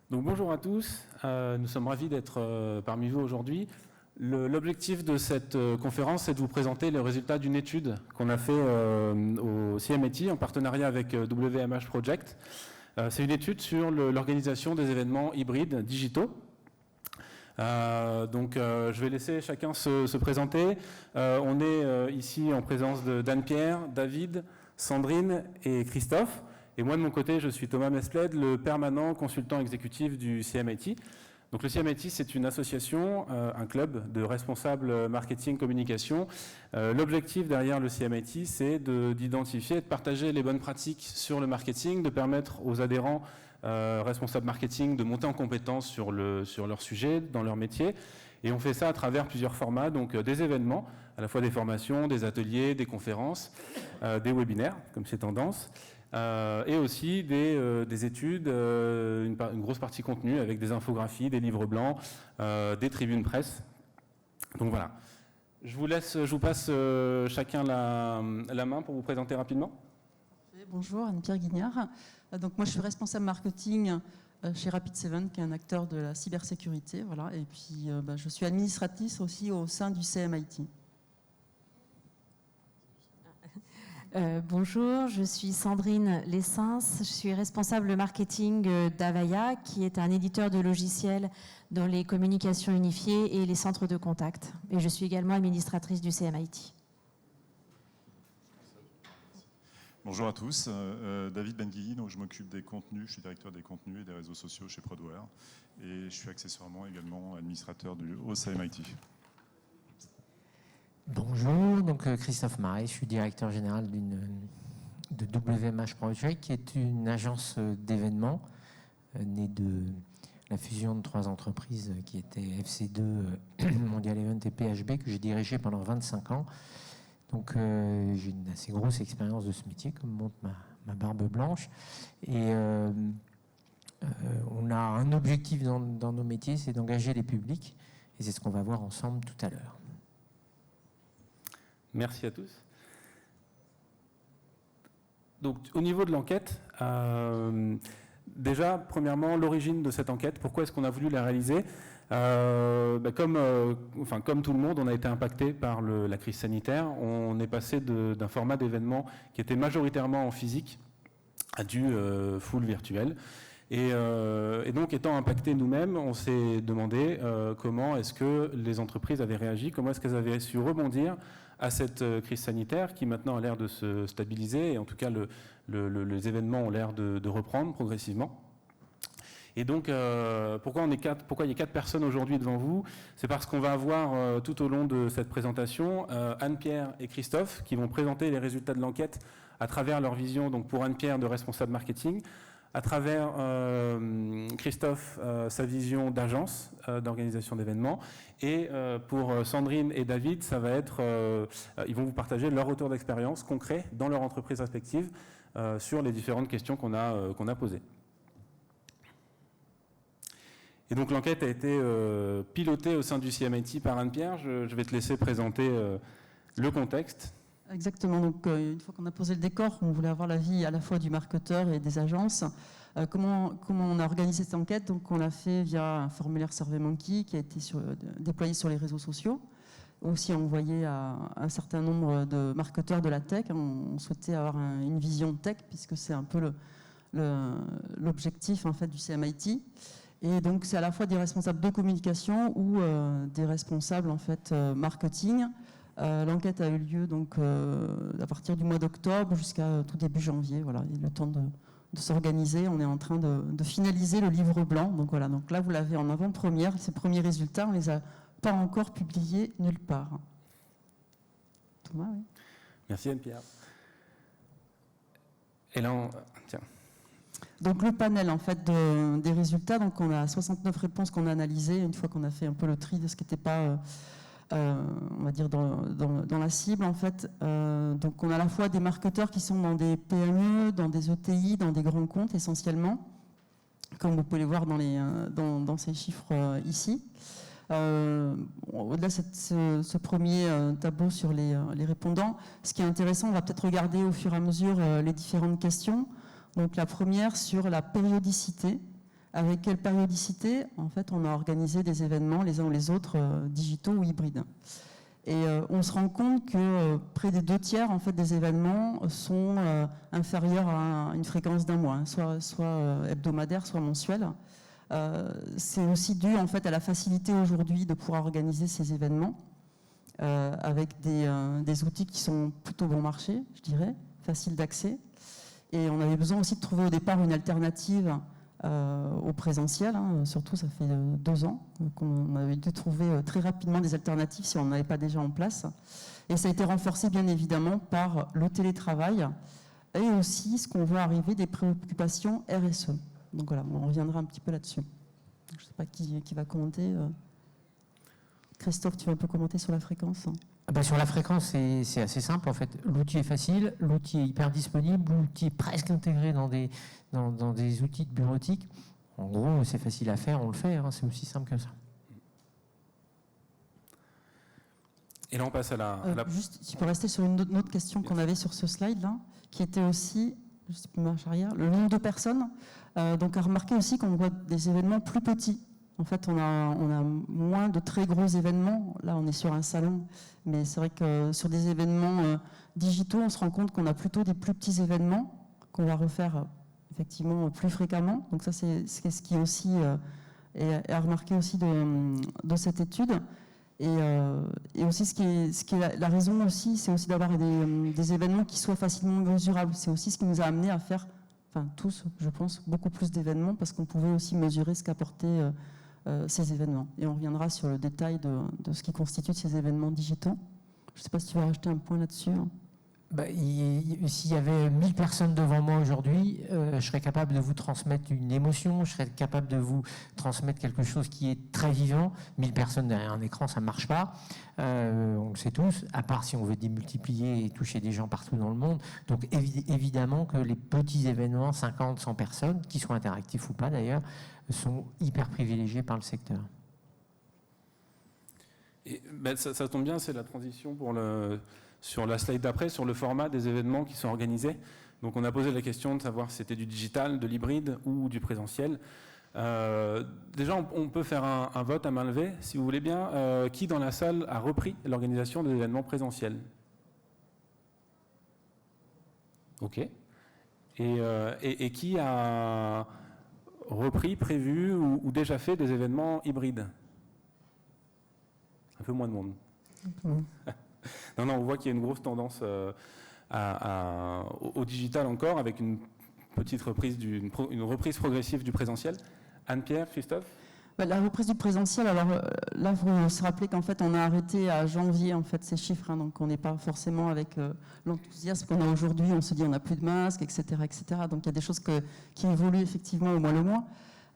Donc bonjour à tous, nous sommes ravis d'être parmi vous aujourd'hui. L'objectif de cette conférence, c'est de vous présenter les résultats d'une étude qu'on a fait au CMIT en partenariat avec WMH Project. C'est une étude sur l'organisation des événements hybrides digitaux. Je vais laisser chacun se présenter. On est ici en présence d'Anne-Pierre, David, Sandrine et Christophe. Et moi, de mon côté, je suis Thomas Mespled, le permanent consultant exécutif du CMIT. Donc le CMIT, c'est une association, un club de responsables marketing communication. L'objectif derrière le CMIT, c'est d'identifier et de partager les bonnes pratiques sur le marketing, de permettre aux adhérents responsables marketing de monter en compétence sur leur sujet, dans leur métier. Et on fait ça à travers plusieurs formats, donc des événements, à la fois des formations, des ateliers, des conférences, des webinaires, comme c'est tendance. Et aussi des études, une grosse partie contenu avec des infographies, des livres blancs, des tribunes presse. Donc voilà. Je vous passe chacun la main pour vous présenter rapidement. Bonjour, Anne-Pierre Guignard. Donc moi je suis responsable marketing chez Rapid7, qui est un acteur de la cybersécurité. Voilà. Et puis je suis administratrice aussi au sein du CMIT. Bonjour, je suis Sandrine Lessens, je suis responsable marketing d'Avaya, qui est un éditeur de logiciels dans les communications unifiées et les centres de contact. Et je suis également administratrice du CMIT. Bonjour à tous, David Benguigui, donc je m'occupe des contenus, je suis directeur des contenus et des réseaux sociaux chez Prodware et je suis accessoirement également administrateur au CMIT. Bonjour, donc Christophe Marais, je suis directeur général de WMH Project, qui est une agence d'événements née de la fusion de 3 entreprises qui étaient FC2, Mondial Event et PHB, que j'ai dirigé pendant 25 ans. Donc j'ai une assez grosse expérience de ce métier, comme montre ma barbe blanche. Et on a un objectif dans nos métiers, c'est d'engager les publics. Et c'est ce qu'on va voir ensemble tout à l'heure. Merci à tous. Donc, au niveau de l'enquête, déjà, premièrement, l'origine de cette enquête, pourquoi est-ce qu'on a voulu la réaliser ? Comme tout le monde, on a été impacté par la crise sanitaire. On est passé d'un format d'événement qui était majoritairement en physique à du full virtuel. Et donc, étant impactés nous-mêmes, on s'est demandé comment est-ce que les entreprises avaient réagi, comment est-ce qu'elles avaient su rebondir à cette crise sanitaire qui maintenant a l'air de se stabiliser, et en tout cas les événements ont l'air de reprendre progressivement. Et donc, pourquoi il y a 4 personnes aujourd'hui devant vous ? C'est parce qu'on va avoir tout au long de cette présentation Anne-Pierre et Christophe qui vont présenter les résultats de l'enquête à travers leur vision, donc pour Anne-Pierre de responsable marketing, à travers Christophe, sa vision d'agence, d'organisation d'événements, et pour Sandrine et David, ça va être, ils vont vous partager leur retour d'expérience concret dans leur entreprise respective sur les différentes questions qu'on a posées. Et donc l'enquête a été pilotée au sein du CMIT par Anne-Pierre. Je vais te laisser présenter le contexte. Exactement, donc une fois qu'on a posé le décor, on voulait avoir l'avis à la fois du marketeur et des agences. Comment on a organisé cette enquête? Donc on l'a fait via un formulaire SurveyMonkey qui a été déployé sur les réseaux sociaux, aussi envoyé à un certain nombre de marketeurs de la tech. On souhaitait avoir une vision tech puisque c'est un peu l'objectif en fait du CMIT. Et donc c'est à la fois des responsables de communication ou des responsables en fait marketing. L'enquête a eu lieu donc à partir du mois d'octobre jusqu'à tout début janvier. Voilà, il y a le temps de s'organiser. On est en train de finaliser le livre blanc. Donc voilà, donc là vous l'avez en avant-première. Ces premiers résultats, on les a pas encore publiés nulle part. Thomas, oui. Merci Anne-Pierre. Et là, tiens. Donc le panel en fait des résultats. Donc on a 69 réponses qu'on a analysées une fois qu'on a fait un peu le tri de ce qui n'était pas on va dire dans la cible en fait. Donc on a à la fois des marketeurs qui sont dans des PME, dans des ETI, dans des grands comptes essentiellement, comme vous pouvez les voir dans ces chiffres ici. Au-delà de ce premier tableau sur les répondants, ce qui est intéressant, on va peut-être regarder au fur et à mesure les différentes questions. Donc la première sur la périodicité Avec quelle périodicité? En fait, on a organisé des événements les uns ou les autres, digitaux ou hybrides. Et on se rend compte que près des 2/3 en fait, des événements sont inférieurs à une fréquence d'un mois, hein, soit hebdomadaire, soit mensuel. C'est aussi dû en fait, à la facilité aujourd'hui de pouvoir organiser ces événements avec des outils qui sont plutôt bon marché, je dirais, faciles d'accès. Et on avait besoin aussi de trouver au départ une alternative au présentiel, hein. Surtout ça fait 2 ans qu'on avait dû trouver très rapidement des alternatives si on n'avait pas déjà en place. Et ça a été renforcé bien évidemment par le télétravail et aussi ce qu'on voit arriver des préoccupations RSE. Donc voilà, on reviendra un petit peu là-dessus. Je ne sais pas qui va commenter. Christophe, tu vas un peu commenter sur la fréquence? Sur la fréquence, c'est assez simple en fait. L'outil est facile, l'outil est hyper disponible, l'outil est presque intégré dans des outils de bureautique. En gros, c'est facile à faire, on le fait, hein, c'est aussi simple que ça. Et là, on passe à la... Juste, tu peux rester sur une autre question qu'on avait sur ce slide-là, qui était aussi, juste une marche arrière, le nombre de personnes. Donc, à remarquer aussi qu'on voit des événements plus petits. En fait, on a moins de très gros événements. Là, on est sur un salon. Mais c'est vrai que sur des événements digitaux, on se rend compte qu'on a plutôt des plus petits événements qu'on va refaire effectivement plus fréquemment. Donc ça, c'est ce qui est aussi est à remarquer aussi de cette étude. Et aussi, ce qui est la raison aussi, c'est aussi d'avoir des événements qui soient facilement mesurables. C'est aussi ce qui nous a amené à faire, enfin tous, je pense, beaucoup plus d'événements parce qu'on pouvait aussi mesurer ce qu'apportaient ces événements. Et on reviendra sur le détail de ce qui constitue ces événements digitaux. Je ne sais pas si tu veux rajouter un point là-dessus. S'il y avait 1000 personnes devant moi aujourd'hui, je serais capable de vous transmettre une émotion, je serais capable de vous transmettre quelque chose qui est très vivant. 1000 personnes derrière un écran, ça ne marche pas. On le sait tous, à part si on veut démultiplier et toucher des gens partout dans le monde. Donc évidemment que les petits événements, 50, 100 personnes, qui soient interactifs ou pas d'ailleurs, sont hyper privilégiés par le secteur. Et ça tombe bien, c'est la transition sur la slide d'après, sur le format des événements qui sont organisés. Donc on a posé la question de savoir si c'était du digital, de l'hybride ou du présentiel. Déjà, on peut faire un vote à main levée, si vous voulez bien. Qui dans la salle a repris l'organisation des événements présentiels? Ok. Et qui a repris, prévu ou déjà fait des événements hybrides? Un peu moins de monde. Non, on voit qu'il y a une grosse tendance au digital encore, avec une petite reprise, une reprise progressive du présentiel. Anne-Pierre, Christophe? La reprise du présentiel, alors là, il faut se rappeler qu'en fait, on a arrêté à janvier en fait, ces chiffres, hein, donc on n'est pas forcément avec l'enthousiasme qu'on a aujourd'hui, on se dit on n'a plus de masques, etc., etc. Donc il y a des choses qui évoluent effectivement au mois le mois.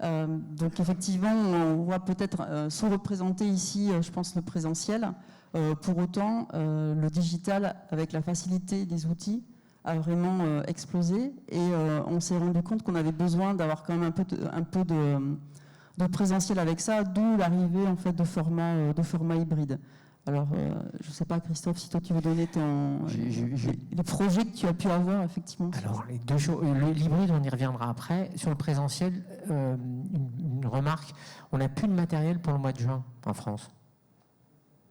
Donc effectivement, on voit peut-être sous-représenter ici, je pense, le présentiel. Pour autant, le digital, avec la facilité des outils, a vraiment explosé et on s'est rendu compte qu'on avait besoin d'avoir quand même un peu de présentiel avec ça, d'où l'arrivée en fait de format hybride. Alors, je ne sais pas, Christophe, si toi tu veux donner les projets que tu as pu avoir, effectivement. Alors, les deux choses, l'hybride, on y reviendra après. Sur le présentiel, une remarque, on n'a plus de matériel pour le mois de juin en France.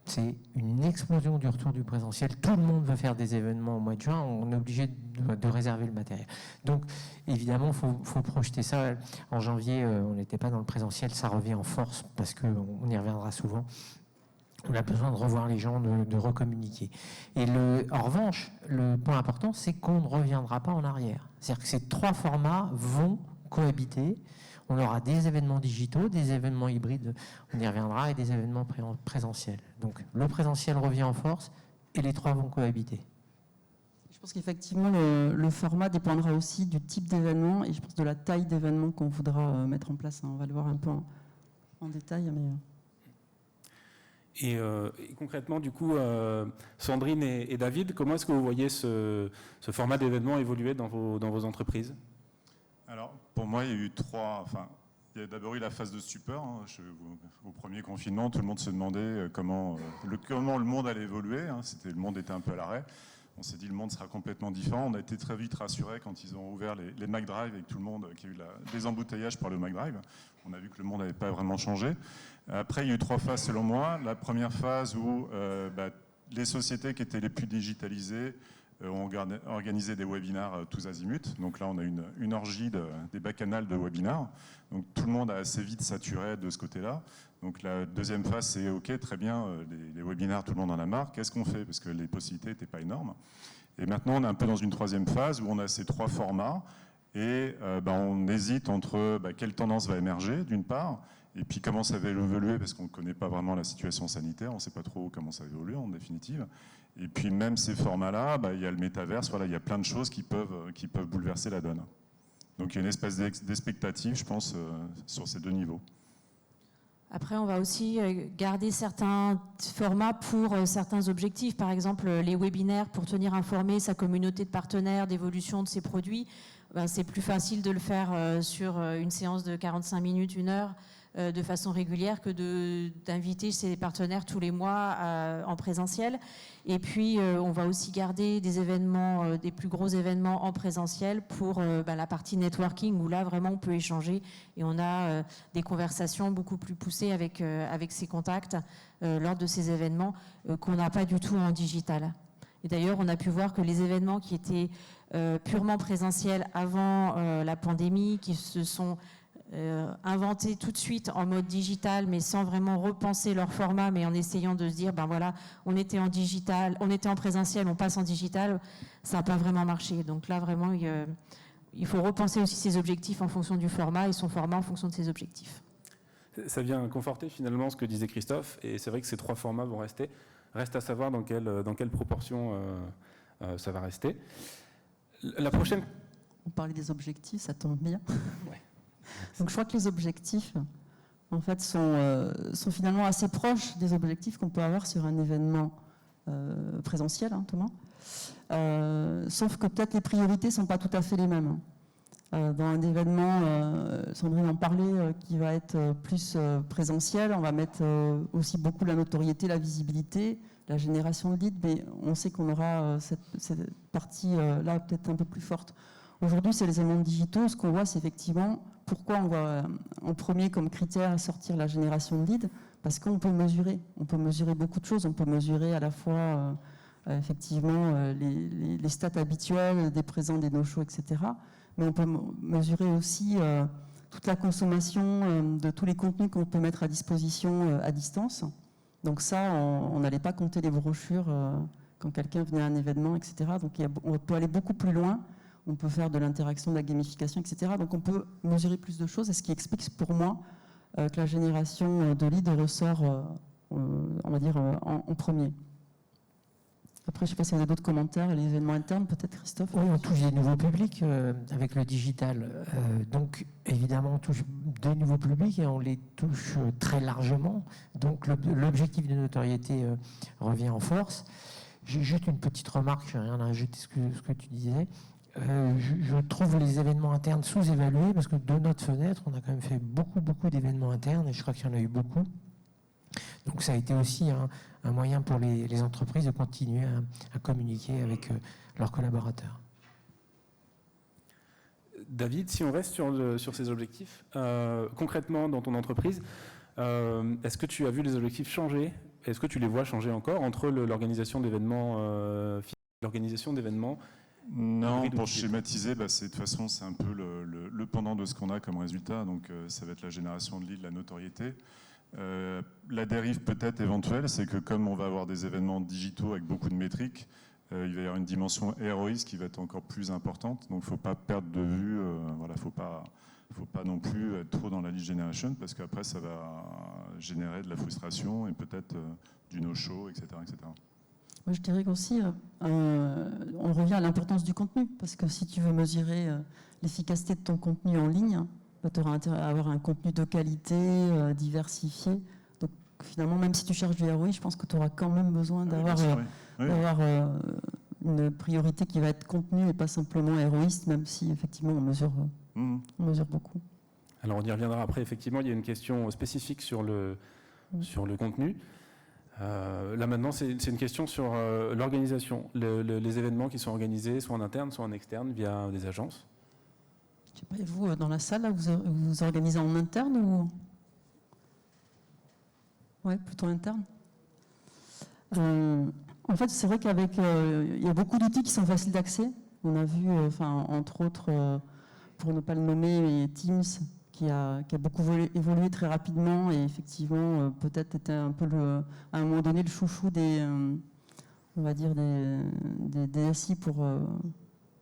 C'est une explosion du retour du présentiel. Tout le monde veut faire des événements au mois de juin. On est obligé de réserver le matériel. Donc, évidemment, il faut projeter ça. En janvier, on n'était pas dans le présentiel. Ça revient en force parce qu'on y reviendra souvent. On a besoin de revoir les gens, de recommuniquer. Et en revanche, le point important, c'est qu'on ne reviendra pas en arrière. C'est-à-dire que ces trois formats vont cohabiter. On aura des événements digitaux, des événements hybrides, on y reviendra, et des événements présentiels. Donc le présentiel revient en force et les trois vont cohabiter. Je pense qu'effectivement, le format dépendra aussi du type d'événement et je pense de la taille d'événement qu'on voudra mettre en place. On va le voir un peu en détail. Mais... Et concrètement, du coup, Sandrine et David, comment est-ce que vous voyez ce format d'événement évoluer dans vos entreprises? Alors, pour moi, il y a eu il y a d'abord eu la phase de stupeur. Hein. Au premier confinement, tout le monde se demandait comment le monde allait évoluer. Hein. Le monde était un peu à l'arrêt. On s'est dit le monde sera complètement différent. On a été très vite rassurés quand ils ont ouvert les McDrive et que tout le monde, qu'il y a eu des embouteillages par le McDrive. On a vu que le monde n'avait pas vraiment changé. Après, il y a eu 3 phases selon moi. La première phase où les sociétés qui étaient les plus digitalisées ont organisé des webinars tous azimuts. Donc là, on a une orgie des bacchanales de webinars. Donc tout le monde a assez vite saturé de ce côté-là. Donc la deuxième phase, c'est OK, très bien, les webinars, tout le monde en a marre. Qu'est-ce qu'on fait? Parce que les possibilités n'étaient pas énormes. Et maintenant, on est un peu dans une troisième phase où on a ces 3 formats. Et on hésite entre quelle tendance va émerger, d'une part, et puis comment ça va évoluer, parce qu'on ne connaît pas vraiment la situation sanitaire, on ne sait pas trop comment ça va évoluer en définitive. Et puis même ces formats-là, il y a le métaverse, voilà, il y a plein de choses qui peuvent bouleverser la donne. Donc il y a une espèce d'expectative, je pense, sur ces 2 niveaux. Après, on va aussi garder certains formats pour certains objectifs. Par exemple, les webinaires pour tenir informé sa communauté de partenaires d'évolution de ses produits. C'est plus facile de le faire sur une séance de 45 minutes, 1 heure, de façon régulière que d'inviter ses partenaires tous les mois en présentiel. Et puis, on va aussi garder des événements, des plus gros événements en présentiel pour la partie networking où là, vraiment, on peut échanger et on a des conversations beaucoup plus poussées avec ses contacts lors de ces événements qu'on n'a pas du tout en digital. Et d'ailleurs, on a pu voir que les événements qui étaient purement présentiels avant la pandémie, qui se sont inventés tout de suite en mode digital, mais sans vraiment repenser leur format, mais en essayant de se dire, voilà, on était en digital, on était en présentiel, on passe en digital, ça n'a pas vraiment marché. Donc là, vraiment, il faut repenser aussi ses objectifs en fonction du format et son format en fonction de ses objectifs. Ça vient conforter finalement ce que disait Christophe, et c'est vrai que ces 3 formats vont rester. Reste à savoir dans quelle proportion ça va rester. La prochaine... On parlait des objectifs, ça tombe bien. Ouais. Donc je crois que les objectifs, en fait, sont finalement assez proches des objectifs qu'on peut avoir sur un événement présentiel, hein, Thomas. Sauf que peut-être les priorités ne sont pas tout à fait les mêmes. Dans un événement, Sandrine en parlait, qui va être plus présentiel, on va mettre aussi beaucoup la notoriété, la visibilité, la génération de leads, mais on sait qu'on aura cette partie-là peut-être un peu plus forte. Aujourd'hui, c'est les éléments digitaux. Ce qu'on voit, c'est effectivement pourquoi on va en premier comme critère sortir la génération de leads, parce qu'on peut mesurer. On peut mesurer beaucoup de choses. On peut mesurer à la fois effectivement les stats habituelles des présents, des no-shows, etc. Mais on peut mesurer aussi toute la consommation de tous les contenus qu'on peut mettre à disposition à distance. Donc ça, on n'allait pas compter les brochures quand quelqu'un venait à un événement, etc. Donc on peut aller beaucoup plus loin. On peut faire de l'interaction, de la gamification, etc. Donc on peut mesurer plus de choses, et ce qui explique pour moi que la génération de leads ressort, on va dire, en premier. Après, je ne sais pas s'il y a d'autres commentaires, les événements internes, peut-être Christophe? Oui, on touche des nouveaux publics avec le digital. Donc, évidemment, on touche des nouveaux publics et on les touche très largement. Donc, l'objectif de notoriété revient en force. J'ai juste une petite remarque, je n'ai rien à ajouter ce que tu disais. Je trouve les événements internes sous-évalués parce que de notre fenêtre, on a quand même fait beaucoup d'événements internes et je crois qu'il y en a eu beaucoup. Donc ça a été aussi un moyen pour les entreprises de continuer à communiquer avec leurs collaborateurs. David, si on reste sur ces objectifs, concrètement dans ton entreprise, est-ce que tu as vu les objectifs changer? Est-ce que tu les vois changer encore entre l'organisation d'événements l'organisation d'événements? Non, pour schématiser, de toute façon, c'est un peu le pendant de ce qu'on a comme résultat. Donc, ça va être la génération de leads, la notoriété. La dérive peut-être éventuelle, c'est que comme on va avoir des événements digitaux avec beaucoup de métriques, il va y avoir une dimension ROI qui va être encore plus importante. Donc, il ne faut pas perdre de vue, voilà, faut pas non plus être trop dans la lead generation parce qu'après, ça va générer de la frustration et peut-être du no-show, etc., etc. Moi, je dirais qu'aussi, on revient à l'importance du contenu, parce que si tu veux mesurer l'efficacité de ton contenu en ligne, tu auras intérêt à avoir un contenu de qualité, diversifié. Donc finalement, même si tu cherches du ROI, je pense que tu auras quand même besoin d'avoir une priorité qui va être contenu et pas simplement héroïste, même si effectivement on mesure beaucoup. Alors on y reviendra après, effectivement, il y a une question spécifique sur le contenu. Là maintenant, c'est une question sur l'organisation. Les événements qui sont organisés soit en interne, soit en externe, via des agences. Je sais pas, et vous, dans la salle, là, vous organisez en interne ou... Oui, plutôt interne. En fait, c'est vrai qu'avec... il y a beaucoup d'outils qui sont faciles d'accès. On a vu, entre autres, pour ne pas le nommer, Teams, qui a beaucoup évolué très rapidement et effectivement, peut-être était un peu, à un moment donné, le chouchou des, on va dire, des DSI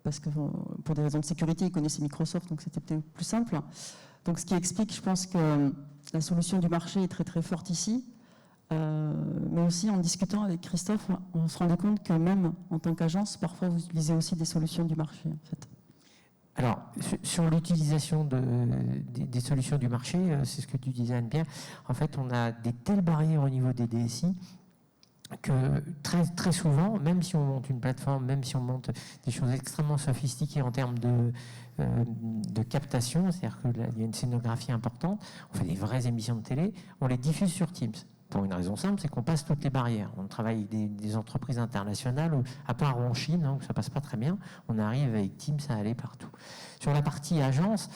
parce que pour des raisons de sécurité, ils connaissaient Microsoft, donc c'était peut-être plus simple. Donc, ce qui explique, je pense, que la solution du marché est très très forte ici. Mais aussi, en discutant avec Christophe, on se rendait compte que même en tant qu'agence, parfois, vous utilisez aussi des solutions du marché, en fait. Alors, sur l'utilisation des solutions du marché, c'est ce que tu disais, Anne-Pierre, en fait, on a des telles barrières au niveau des DSI que très, très souvent, même si on monte une plateforme, même si on monte des choses extrêmement sophistiquées en termes de captation, c'est-à-dire qu'il y a une scénographie importante, on fait des vraies émissions de télé, on les diffuse sur Teams. Pour une raison simple, c'est qu'on passe toutes les barrières. On travaille avec des entreprises internationales, où, à part en Chine, où ça passe pas très bien, on arrive avec Teams à aller partout. Sur la partie agence,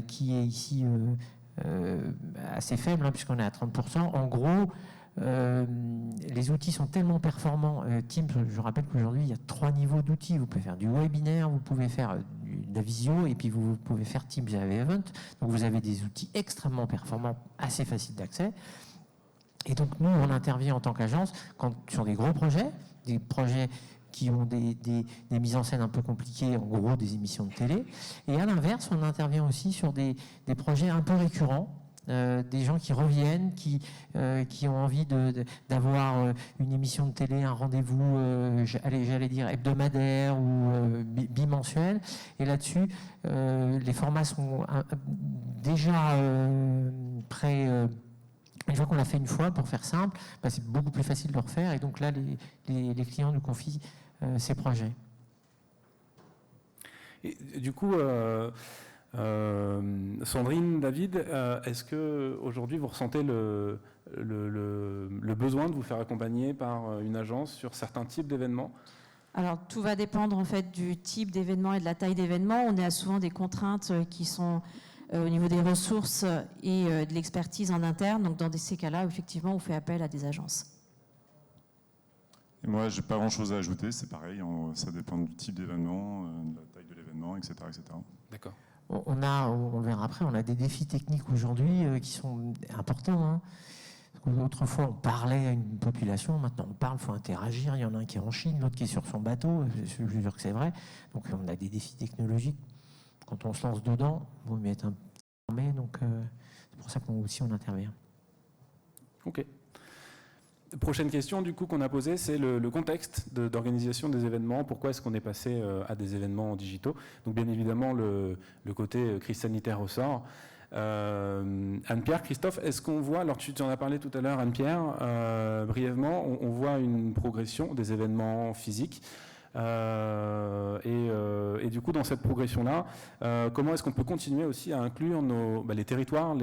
qui est ici assez faible, puisqu'on est à 30%, en gros, les outils sont tellement performants. Teams, je rappelle qu'aujourd'hui, il y a 3 niveaux d'outils. Vous pouvez faire du webinaire, vous pouvez faire de la visio, et puis vous pouvez faire Teams avec Event. Donc vous avez des outils extrêmement performants, assez faciles d'accès. Et donc nous, on intervient en tant qu'agence sur des gros projets qui ont des mises en scène un peu compliquées, en gros des émissions de télé. Et à l'inverse, on intervient aussi sur des projets un peu récurrents, des gens qui reviennent, qui ont envie d'avoir une émission de télé, un rendez-vous, j'allais dire hebdomadaire ou bimensuel. Et là-dessus, les formats sont déjà prêts. Une fois qu'on l'a fait une fois, pour faire simple, c'est beaucoup plus facile de le refaire. Et donc là, les clients nous confient ces projets. Et, du coup, Sandrine, David, est-ce qu'aujourd'hui vous ressentez le besoin de vous faire accompagner par une agence sur certains types d'événements ? Alors, tout va dépendre en fait du type d'événement et de la taille d'événement. On a souvent des contraintes qui sont au niveau des ressources et de l'expertise en interne. Donc, dans ces cas-là, effectivement, on fait appel à des agences. Et moi, je n'ai pas grand-chose à ajouter. C'est pareil, ça dépend du type d'événement, de la taille de l'événement, etc., etc. D'accord. On verra après, on a des défis techniques aujourd'hui qui sont importants. Autrefois, on parlait à une population, maintenant on parle, il faut interagir. Il y en a un qui est en Chine, l'autre qui est sur son bateau. Je vous jure que c'est vrai. Donc, on a des défis technologiques. Quand on se lance dedans, il vaut mieux être informé, donc c'est pour ça qu'on intervient. Ok. Prochaine question du coup qu'on a posée, c'est le contexte d'organisation des événements. Pourquoi est-ce qu'on est passé à des événements digitaux ? Donc bien évidemment le côté crise sanitaire ressort. Anne-Pierre, Christophe, est-ce qu'on voit, alors tu en as parlé tout à l'heure Anne-Pierre, brièvement, on voit une progression des événements physiques. Et du coup, dans cette progression-là, comment est-ce qu'on peut continuer aussi à inclure les territoires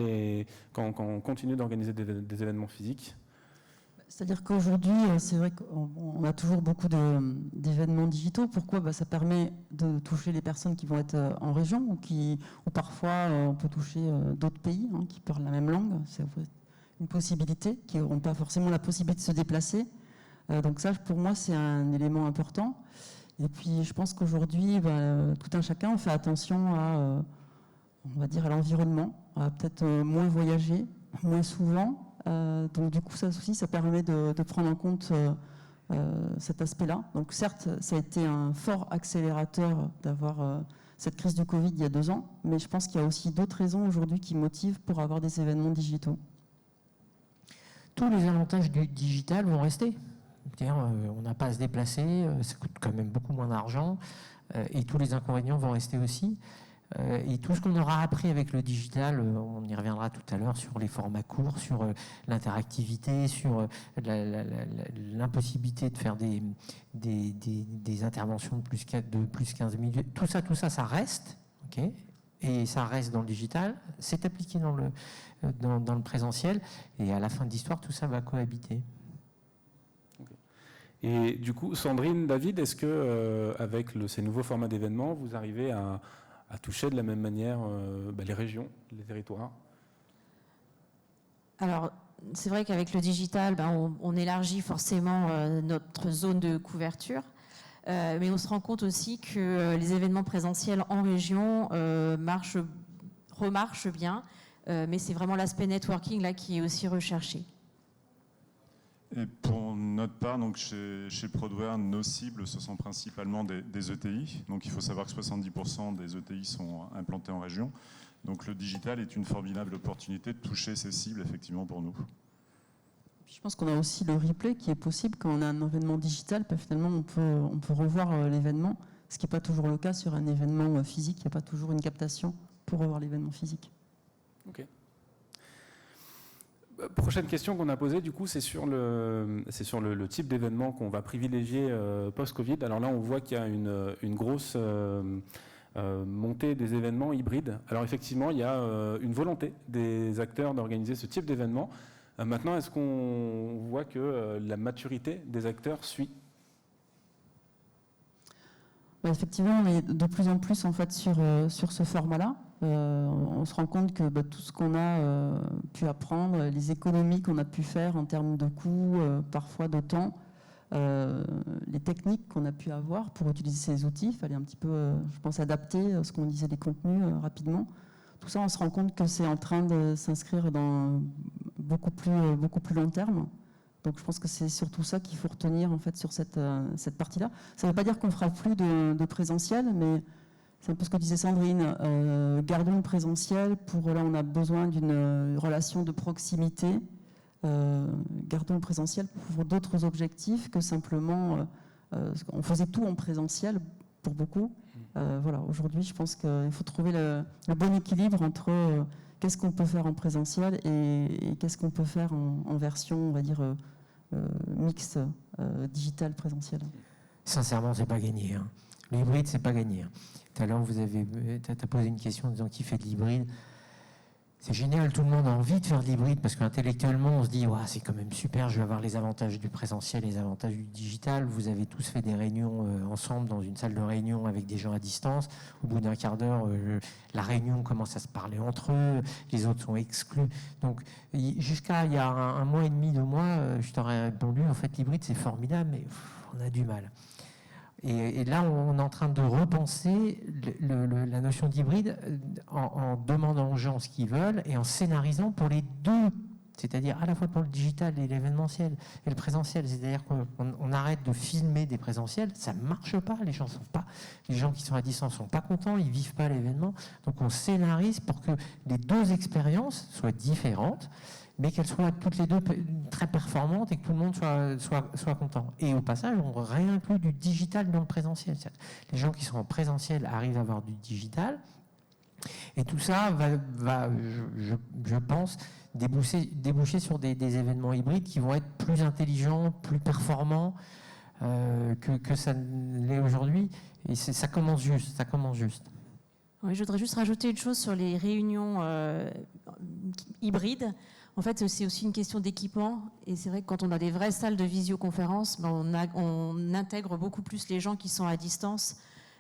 quand on continue d'organiser des événements physiques ? C'est-à-dire qu'aujourd'hui, c'est vrai qu'on a toujours beaucoup d'événements digitaux. Pourquoi ? Ça permet de toucher les personnes qui vont être en région ou parfois on peut toucher d'autres pays qui parlent la même langue. C'est une possibilité, qui n'auront pas forcément la possibilité de se déplacer. Donc ça, pour moi, c'est un élément important. Et puis, je pense qu'aujourd'hui, tout un chacun, on fait attention à, on va dire, à l'environnement, à peut-être moins voyager, moins souvent. Donc, du coup, ça aussi, ça permet de prendre en compte cet aspect-là. Donc, certes, ça a été un fort accélérateur d'avoir cette crise du Covid il y a 2 ans, mais je pense qu'il y a aussi d'autres raisons aujourd'hui qui motivent pour avoir des événements digitaux. Tous les avantages du digital vont rester. C'est-à-dire, on n'a pas à se déplacer, ça coûte quand même beaucoup moins d'argent, et tous les inconvénients vont rester aussi. Et tout ce qu'on aura appris avec le digital, on y reviendra tout à l'heure sur les formats courts, sur l'interactivité, sur l'impossibilité de faire des interventions de plus 15 minutes. Tout ça, ça reste, okay, et ça reste dans le digital, c'est appliqué dans le présentiel, et à la fin de l'histoire, tout ça va cohabiter. Et du coup, Sandrine, David, est-ce que avec ces nouveaux formats d'événements, vous arrivez à toucher de la même manière les régions, les territoires? Alors, c'est vrai qu'avec le digital, on élargit forcément notre zone de couverture, mais on se rend compte aussi que les événements présentiels en région remarchent bien, mais c'est vraiment l'aspect networking là qui est aussi recherché. Et pour notre part, donc chez Prodware, nos cibles, ce sont principalement des ETI. Donc il faut savoir que 70% des ETI sont implantés en région. Donc le digital est une formidable opportunité de toucher ces cibles, effectivement, pour nous. Je pense qu'on a aussi le replay qui est possible quand on a un événement digital. Finalement, on peut revoir l'événement, ce qui n'est pas toujours le cas sur un événement physique. Il n'y a pas toujours une captation pour revoir l'événement physique. Ok. Prochaine question qu'on a posée, du coup, c'est sur le type d'événement qu'on va privilégier post-Covid. Alors là, on voit qu'il y a une grosse montée des événements hybrides. Alors effectivement, il y a une volonté des acteurs d'organiser ce type d'événement. Maintenant, est-ce qu'on voit que la maturité des acteurs suit? Effectivement, on est de plus en plus en fait sur ce format-là. On se rend compte que tout ce qu'on a pu apprendre, les économies qu'on a pu faire en termes de coûts, parfois de temps, les techniques qu'on a pu avoir pour utiliser ces outils, il fallait un petit peu, je pense, adapter ce qu'on disait des contenus rapidement. Tout ça, on se rend compte que c'est en train de s'inscrire dans beaucoup plus long terme. Donc je pense que c'est surtout ça qu'il faut retenir en fait sur cette partie-là. Ça ne veut pas dire qu'on ne fera plus de présentiel, mais c'est un peu ce que disait Sandrine. Gardons le présentiel là on a besoin d'une relation de proximité. Gardons le présentiel pour d'autres objectifs que simplement. On faisait tout en présentiel pour beaucoup. Voilà, aujourd'hui, je pense qu'il faut trouver le bon équilibre entre qu'est-ce qu'on peut faire en présentiel et qu'est-ce qu'on peut faire en version, on va dire, mixte, digital, présentiel. Sincèrement, c'est pas gagné. Hein. L'hybride, c'est pas gagné. Hein. Tout à l'heure, tu as posé une question en disant qui fait de l'hybride. C'est génial, tout le monde a envie de faire de l'hybride parce qu'intellectuellement, on se dit ouais, c'est quand même super, je vais avoir les avantages du présentiel, les avantages du digital. Vous avez tous fait des réunions ensemble dans une salle de réunion avec des gens à distance. Au bout d'un quart d'heure, la réunion commence à se parler entre eux, les autres sont exclus. Donc, jusqu'à il y a un mois et demi, 2 mois, je t'aurais répondu en fait, l'hybride c'est formidable, mais on a du mal. Et là, on est en train de repenser la notion d'hybride en demandant aux gens ce qu'ils veulent et en scénarisant pour les deux, c'est-à-dire à la fois pour le digital et l'événementiel et le présentiel. C'est-à-dire qu'on arrête de filmer des présentiels, ça ne marche pas, les gens qui sont à distance ne sont pas contents, ils ne vivent pas l'événement. Donc on scénarise pour que les deux expériences soient différentes, mais qu'elles soient toutes les deux très performantes et que tout le monde soit content. Et au passage, on réinclut du digital dans le présentiel. Les gens qui sont en présentiel arrivent à avoir du digital. Et tout ça va je pense, déboucher sur des événements hybrides qui vont être plus intelligents, plus performants que ça l'est aujourd'hui. Et ça commence juste. Oui, je voudrais juste rajouter une chose sur les réunions hybrides. En fait, c'est aussi une question d'équipement. Et c'est vrai que quand on a des vraies salles de visioconférence, on intègre beaucoup plus les gens qui sont à distance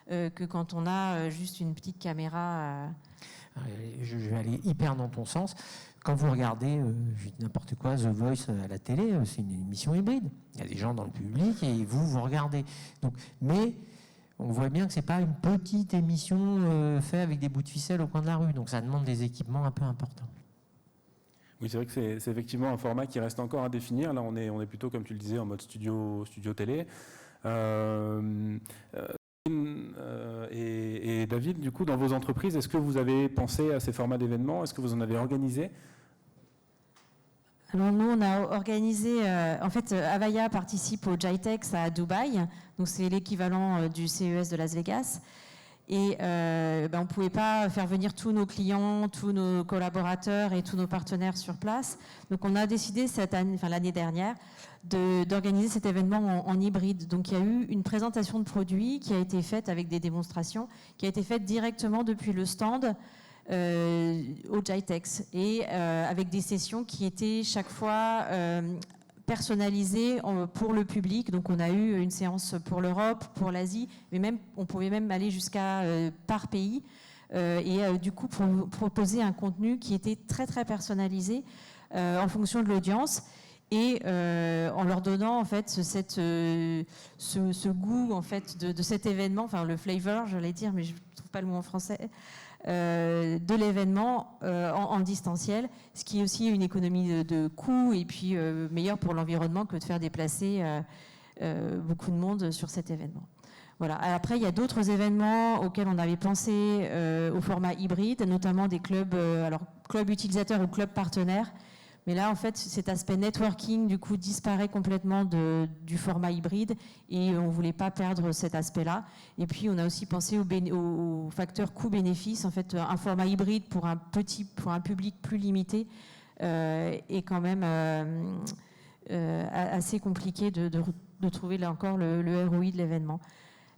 que quand on a juste une petite caméra. Je vais aller hyper dans ton sens. Quand vous regardez, je dis n'importe quoi, The Voice à la télé, c'est une émission hybride. Il y a des gens dans le public et vous regardez. Donc, mais on voit bien que c'est pas une petite émission faite avec des bouts de ficelle au coin de la rue. Donc ça demande des équipements un peu importants. Oui, c'est vrai que c'est effectivement un format qui reste encore à définir. Là, on est plutôt, comme tu le disais, en mode studio télé. Et David, du coup, dans vos entreprises, est-ce que vous avez pensé à ces formats d'événements? Est-ce que vous en avez organisé? Alors nous, on a organisé, en fait, Avaya participe au GITEX à Dubaï, donc c'est l'équivalent du CES de Las Vegas. Et on ne pouvait pas faire venir tous nos clients, tous nos collaborateurs et tous nos partenaires sur place. Donc on a décidé l'année dernière d'organiser cet événement en hybride. Donc il y a eu une présentation de produits qui a été faite avec des démonstrations, qui a été faite directement depuis le stand au GITEX et avec des sessions qui étaient chaque fois personnalisé pour le public. Donc on a eu une séance pour l'Europe, pour l'Asie, mais même on pouvait même aller jusqu'à par pays et du coup proposer un contenu qui était très très personnalisé en fonction de l'audience et en leur donnant en fait ce goût en fait de cet événement, enfin le flavor, j'allais dire, mais je ne trouve pas le mot en français. De l'événement en distanciel, ce qui est aussi une économie de coûts et puis meilleur pour l'environnement que de faire déplacer beaucoup de monde sur cet événement. Voilà. Après, il y a d'autres événements auxquels on avait pensé au format hybride, notamment des clubs, alors clubs utilisateurs ou clubs partenaires. Mais là, en fait, cet aspect networking, du coup, disparaît complètement du format hybride et on ne voulait pas perdre cet aspect-là. Et puis, on a aussi pensé au facteur coût-bénéfice. En fait, un format hybride pour un public plus limité est quand même assez compliqué de trouver, là encore, le ROI de l'événement.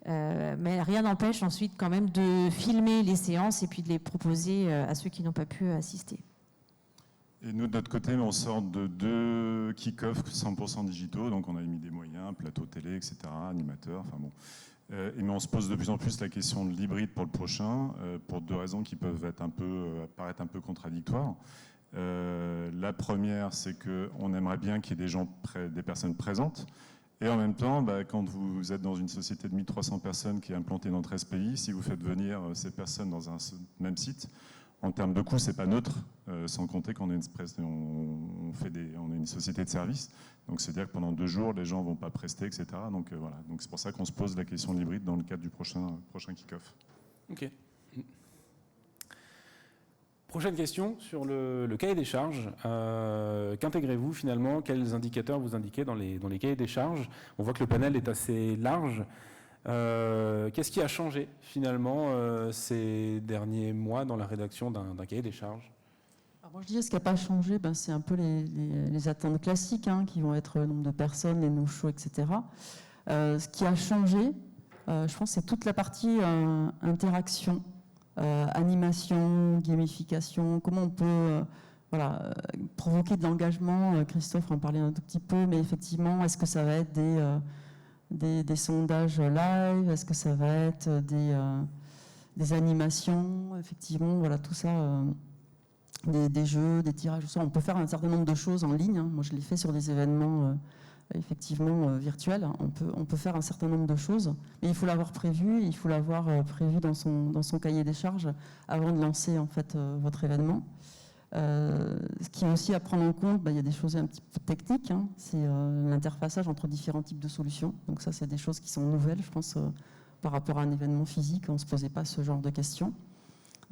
Mais rien n'empêche ensuite quand même de filmer les séances et puis de les proposer à ceux qui n'ont pas pu assister. Et nous, de notre côté, on sort de 2 kick-offs 100% digitaux, donc on a mis des moyens, plateau télé, etc., animateurs, enfin bon. Mais on se pose de plus en plus la question de l'hybride pour le prochain, pour 2 raisons qui peuvent être paraître un peu contradictoires. La première, c'est qu'on aimerait bien qu'il y ait des personnes présentes. Et en même temps, quand vous êtes dans une société de 1300 personnes qui est implantée dans 13 pays, si vous faites venir ces personnes dans un même site, en termes de coût, c'est pas neutre, sans compter qu'on est on est une société de service. Donc c'est-à-dire que pendant 2 jours, les gens vont pas prester, etc. Donc voilà. Donc c'est pour ça qu'on se pose la question de l'hybride dans le cadre du prochain kick-off. Ok. Prochaine question sur le cahier des charges. Qu'intégrez-vous finalement? Quels indicateurs vous indiquez dans les cahiers des charges? On voit que le panel est assez large. Qu'est-ce qui a changé finalement ces derniers mois dans la rédaction d'un cahier des charges? Alors moi je dirais ce qui n'a pas changé, c'est un peu les attentes classiques qui vont être le nombre de personnes, les no-shows, etc. Ce qui a changé, je pense, c'est toute la partie interaction, animation, gamification, comment on peut provoquer de l'engagement. Christophe en parlait un tout petit peu, mais effectivement, est-ce que ça va être des sondages live? Est-ce que ça va être des animations? Effectivement, voilà, tout ça, des jeux, des tirages. On peut faire un certain nombre de choses en ligne. Moi, je l'ai fait sur des événements effectivement virtuels. On peut faire un certain nombre de choses, mais il faut l'avoir prévu. Il faut l'avoir prévu dans son cahier des charges avant de lancer en fait votre événement. Ce qui est aussi à prendre en compte, il y a des choses un petit peu techniques, c'est l'interfaçage entre différents types de solutions. Donc ça, c'est des choses qui sont nouvelles, je pense, par rapport à un événement physique. On ne se posait pas ce genre de questions.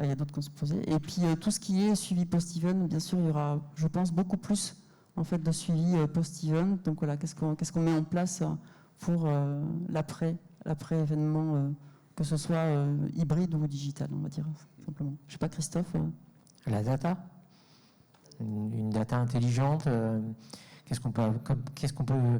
Il y a d'autres qu'on se posait. Et puis tout ce qui est suivi post-event, bien sûr, il y aura, je pense, beaucoup plus en fait, de suivi post-event. Donc voilà, qu'est-ce qu'on met en place pour l'après-événement, que ce soit hybride ou digital, on va dire, simplement. Je ne sais pas, Christophe La data, une data intelligente, qu'est-ce qu'on peut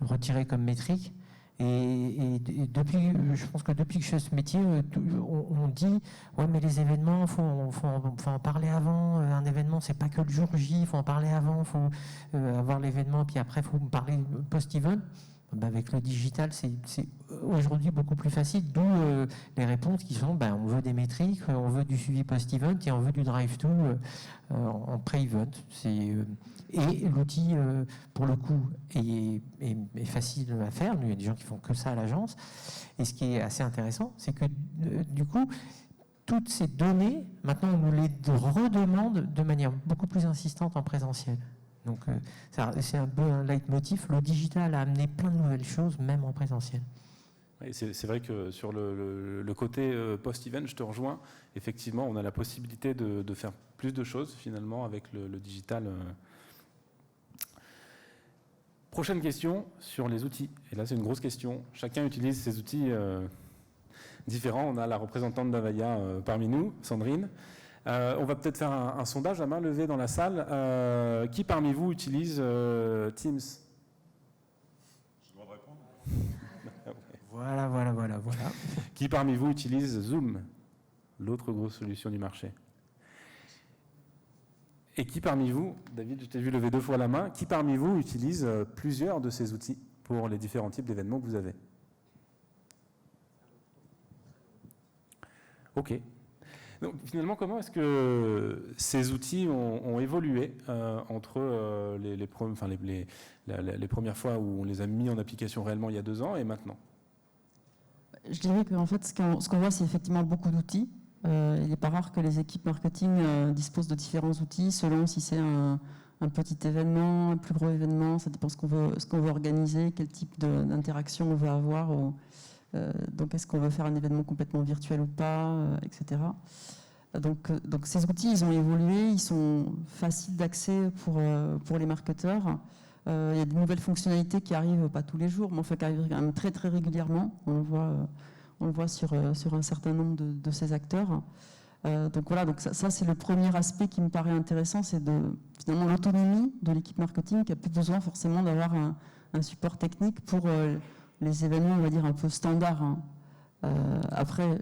retirer comme métrique? Et depuis, je pense que depuis que je fais ce métier, on dit ouais, mais les événements, faut en parler avant. Un événement, c'est pas que le jour J, il faut en parler avant, il faut avoir l'événement, puis après, il faut parler post-event. Avec le digital, c'est aujourd'hui beaucoup plus facile, d'où les réponses qui sont on veut des métriques, on veut du suivi post-event et on veut du drive-to en pré-event. Et l'outil, pour le coup, est facile à faire. Il y a des gens qui font que ça à l'agence. Et ce qui est assez intéressant, c'est que du coup, toutes ces données, maintenant, on nous les redemande de manière beaucoup plus insistante en présentiel. Donc c'est un peu un leitmotiv. Le digital a amené plein de nouvelles choses, même en présentiel. Oui, c'est vrai que sur le côté post-event, je te rejoins. Effectivement, on a la possibilité de faire plus de choses finalement avec le digital. Prochaine question sur les outils. Et là, c'est une grosse question. Chacun utilise ses outils différents. On a la représentante d'Avaya parmi nous, Sandrine. On va peut-être faire un sondage à main levée dans la salle. Qui parmi vous utilise Teams? Je dois répondre. Voilà. Qui parmi vous utilise Zoom, l'autre grosse solution du marché? Et qui parmi vous, David, je t'ai vu lever 2 fois la main, qui parmi vous utilise plusieurs de ces outils pour les différents types d'événements que vous avez? Ok. Donc, finalement, comment est-ce que ces outils ont évolué entre les premières fois où on les a mis en application réellement il y a 2 ans et maintenant? Je dirais qu'en fait, ce qu'on voit, c'est effectivement beaucoup d'outils. Il n'est pas rare que les équipes marketing disposent de différents outils selon si c'est un petit événement, un plus gros événement, ça dépend ce qu'on veut organiser, quel type d'interaction on veut avoir. Donc, est-ce qu'on veut faire un événement complètement virtuel ou pas, etc. Donc, ces outils, ils ont évolué, ils sont faciles d'accès pour les marketeurs. Il y a de nouvelles fonctionnalités qui arrivent, pas tous les jours, mais enfin qui arrivent quand même très très régulièrement. On le voit sur un certain nombre de ces acteurs. Donc voilà, donc ça c'est le premier aspect qui me paraît intéressant, c'est finalement l'autonomie de l'équipe marketing qui a plus besoin forcément d'avoir un support technique pour les événements, on va dire, un peu standards. Après,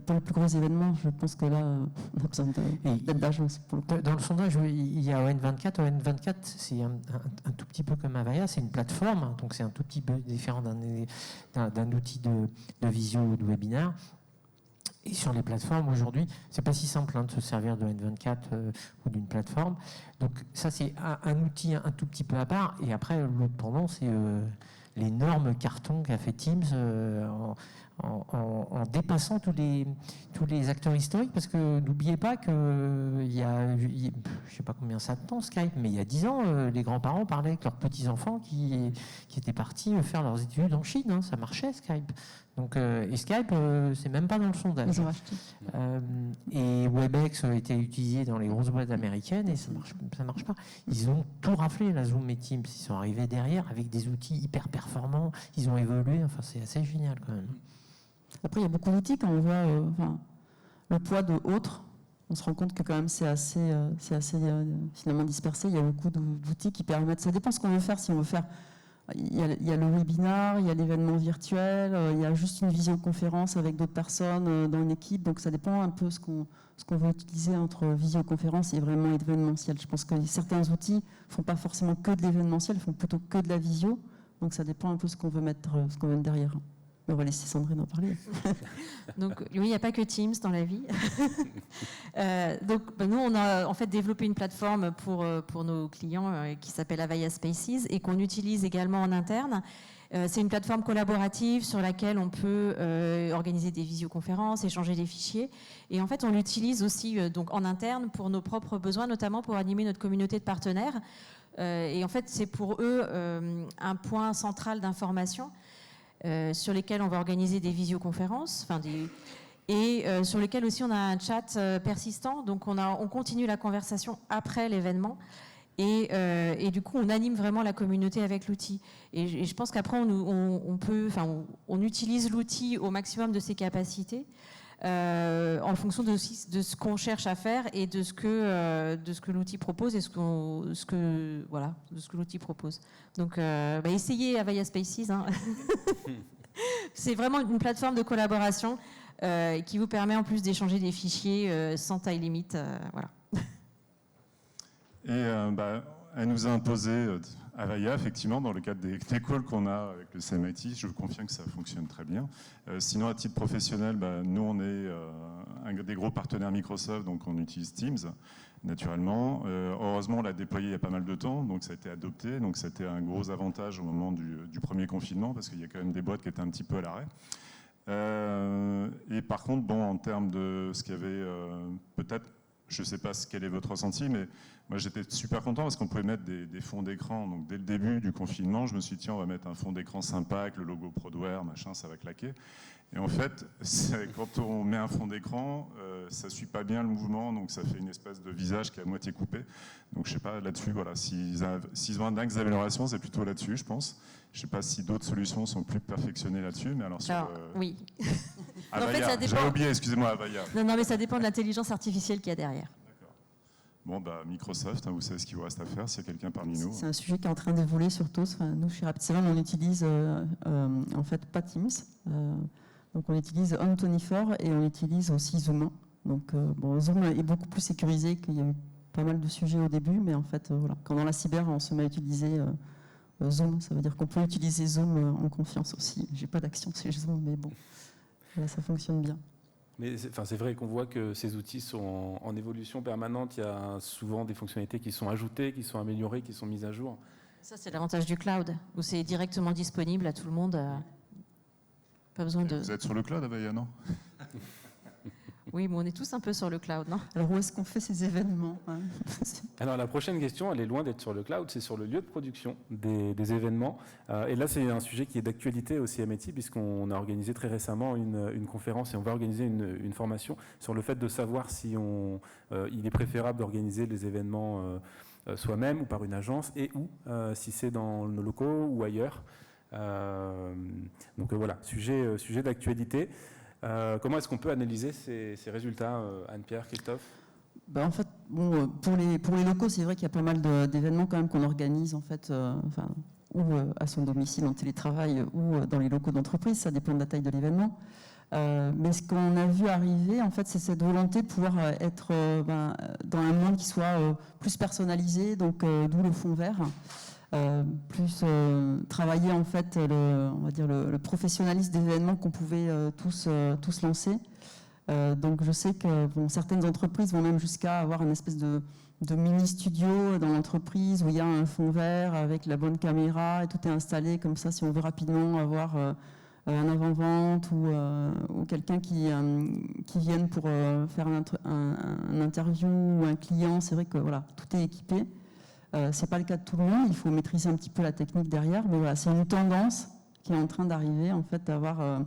pour les plus gros événements, je pense que là, on a besoin d'aide d'agence. Dans le sondage, il y a ON24. ON24, c'est un tout petit peu comme Avaya, c'est une plateforme, donc c'est un tout petit peu différent d'un outil de visio ou de webinaire. Et sur les plateformes, aujourd'hui, c'est pas si simple de se servir de ON24 ou d'une plateforme. Donc ça, c'est un outil un tout petit peu à part. Et après, l'autre pendant, c'est l'énorme carton qu'a fait Teams en dépassant tous les acteurs historiques, parce que n'oubliez pas que je ne sais pas combien ça temps Skype, mais il y a 10 ans, les grands-parents parlaient avec leurs petits-enfants qui étaient partis faire leurs études en Chine, hein, ça marchait Skype. Donc, et Skype, c'est même pas dans le sondage. Ils ont acheté. Et Webex a été utilisé dans les grosses boîtes américaines et ça marche pas. Ils ont tout raflé, la Zoom et Teams. Ils sont arrivés derrière avec des outils hyper performants. Ils ont évolué. Enfin, c'est assez génial quand même. Après, il y a beaucoup d'outils quand on voit le poids de autres. On se rend compte que quand même c'est assez finalement dispersé. Il y a beaucoup d'outils qui permettent. Ça dépend ce qu'on veut faire. Si on veut faire, il y a le webinar, il y a l'événement virtuel, il y a juste une visioconférence avec d'autres personnes dans une équipe. Donc ça dépend un peu ce qu'on veut utiliser entre visioconférence et vraiment événementiel. Je pense que certains outils font pas forcément que de l'événementiel, font plutôt que de la visio. Donc ça dépend un peu ce qu'on veut mettre derrière. On va laisser Sandrine en parler. Donc oui, il n'y a pas que Teams dans la vie. Donc nous, on a en fait développé une plateforme pour nos clients qui s'appelle Avaya Spaces et qu'on utilise également en interne. C'est une plateforme collaborative sur laquelle on peut organiser des visioconférences, échanger des fichiers. Et en fait, on l'utilise aussi donc en interne pour nos propres besoins, notamment pour animer notre communauté de partenaires. Et en fait, c'est pour eux un point central d'information. Sur lesquels on va organiser des visioconférences, et sur lesquels aussi on a un chat persistant, donc on continue la conversation après l'événement, et du coup on anime vraiment la communauté avec l'outil. Et je pense qu'après on utilise l'outil au maximum de ses capacités. En fonction de ce qu'on cherche à faire et de ce que l'outil propose et de ce que l'outil propose. Donc, essayez Avaya Spaces. Hein. C'est vraiment une plateforme de collaboration qui vous permet en plus d'échanger des fichiers sans taille limite. Voilà. Et elle nous a imposé Avaya, effectivement, dans le cadre des calls qu'on a avec le CMIT. Je vous confirme que ça fonctionne très bien. Sinon, à titre professionnel, nous, on est un des gros partenaires Microsoft, donc on utilise Teams, naturellement. Heureusement, on l'a déployé il y a pas mal de temps, donc ça a été adopté. Donc, c'était un gros avantage au moment du premier confinement, parce qu'il y a quand même des boîtes qui étaient un petit peu à l'arrêt. Et par contre, en termes de ce qu'il y avait, peut-être, je ne sais pas quel est votre ressenti, mais moi j'étais super content parce qu'on pouvait mettre des fonds d'écran. Donc dès le début du confinement, je me suis dit tiens, on va mettre un fond d'écran sympa avec le logo Prodware, machin, ça va claquer. Et en fait, quand on met un fond d'écran, ça ne suit pas bien le mouvement, donc ça fait une espèce de visage qui est à moitié coupé. Donc je ne sais pas, là-dessus, voilà, s'ils ont un axe d'amélioration, c'est plutôt là-dessus, je pense. Je ne sais pas si d'autres solutions sont plus perfectionnées là-dessus, mais alors oui. Avaya, en fait, ça dépend... j'avais oublié, excusez-moi, Avaya. Non, mais ça dépend de l'intelligence artificielle qu'il y a derrière. Bon, Microsoft, vous savez ce qu'il vous reste à faire, s'il y a quelqu'un parmi nous. C'est un sujet qui est en train d'évoluer sur tous. Enfin, nous, chez Rapid7, on utilise en fait pas Teams. Donc, on utilise On24 et on utilise aussi Zoom. Donc, Zoom est beaucoup plus sécurisé qu'il y a eu pas mal de sujets au début, mais en fait, voilà. Quand dans la cyber, on se met à utiliser Zoom, ça veut dire qu'on peut utiliser Zoom en confiance aussi. J'ai pas d'action sur Zoom, mais bon, là, ça fonctionne bien. Mais c'est vrai qu'on voit que ces outils sont en évolution permanente. Il y a souvent des fonctionnalités qui sont ajoutées, qui sont améliorées, qui sont mises à jour. Ça, c'est l'avantage du cloud, où c'est directement disponible à tout le monde. Pas besoin de... Vous êtes sur le cloud, Avaya, non? Oui, mais on est tous un peu sur le cloud, non? Alors, où est-ce qu'on fait ces événements, hein? Alors la prochaine question, elle est loin d'être sur le cloud, c'est sur le lieu de production des événements. Et là, c'est un sujet qui est d'actualité au CMIT, puisqu'on a organisé très récemment une conférence et on va organiser une formation sur le fait de savoir si il est préférable d'organiser les événements soi-même ou par une agence, et où, si c'est dans nos locaux ou ailleurs. Donc voilà, sujet d'actualité. Comment est-ce qu'on peut analyser ces résultats, Anne-Pierre, Christophe? En fait, bon, pour les locaux, c'est vrai qu'il y a pas mal d'événements quand même qu'on organise en fait, ou à son domicile en télétravail ou dans les locaux d'entreprise, ça dépend de la taille de l'événement. Mais ce qu'on a vu arriver, en fait, c'est cette volonté de pouvoir être dans un monde qui soit plus personnalisé, donc d'où le fond vert. Plus travailler en fait on va dire le professionnalisme des événements qu'on pouvait tous lancer. Donc je sais que certaines entreprises vont même jusqu'à avoir une espèce de mini-studio dans l'entreprise où il y a un fond vert avec la bonne caméra et tout est installé comme ça si on veut rapidement avoir un avant-vente ou quelqu'un qui vienne pour faire un interview ou un client. C'est vrai que voilà, tout est équipé. C'est pas le cas de tout le monde, il faut maîtriser un petit peu la technique derrière, mais voilà, c'est une tendance qui est en train d'arriver, en fait, d'avoir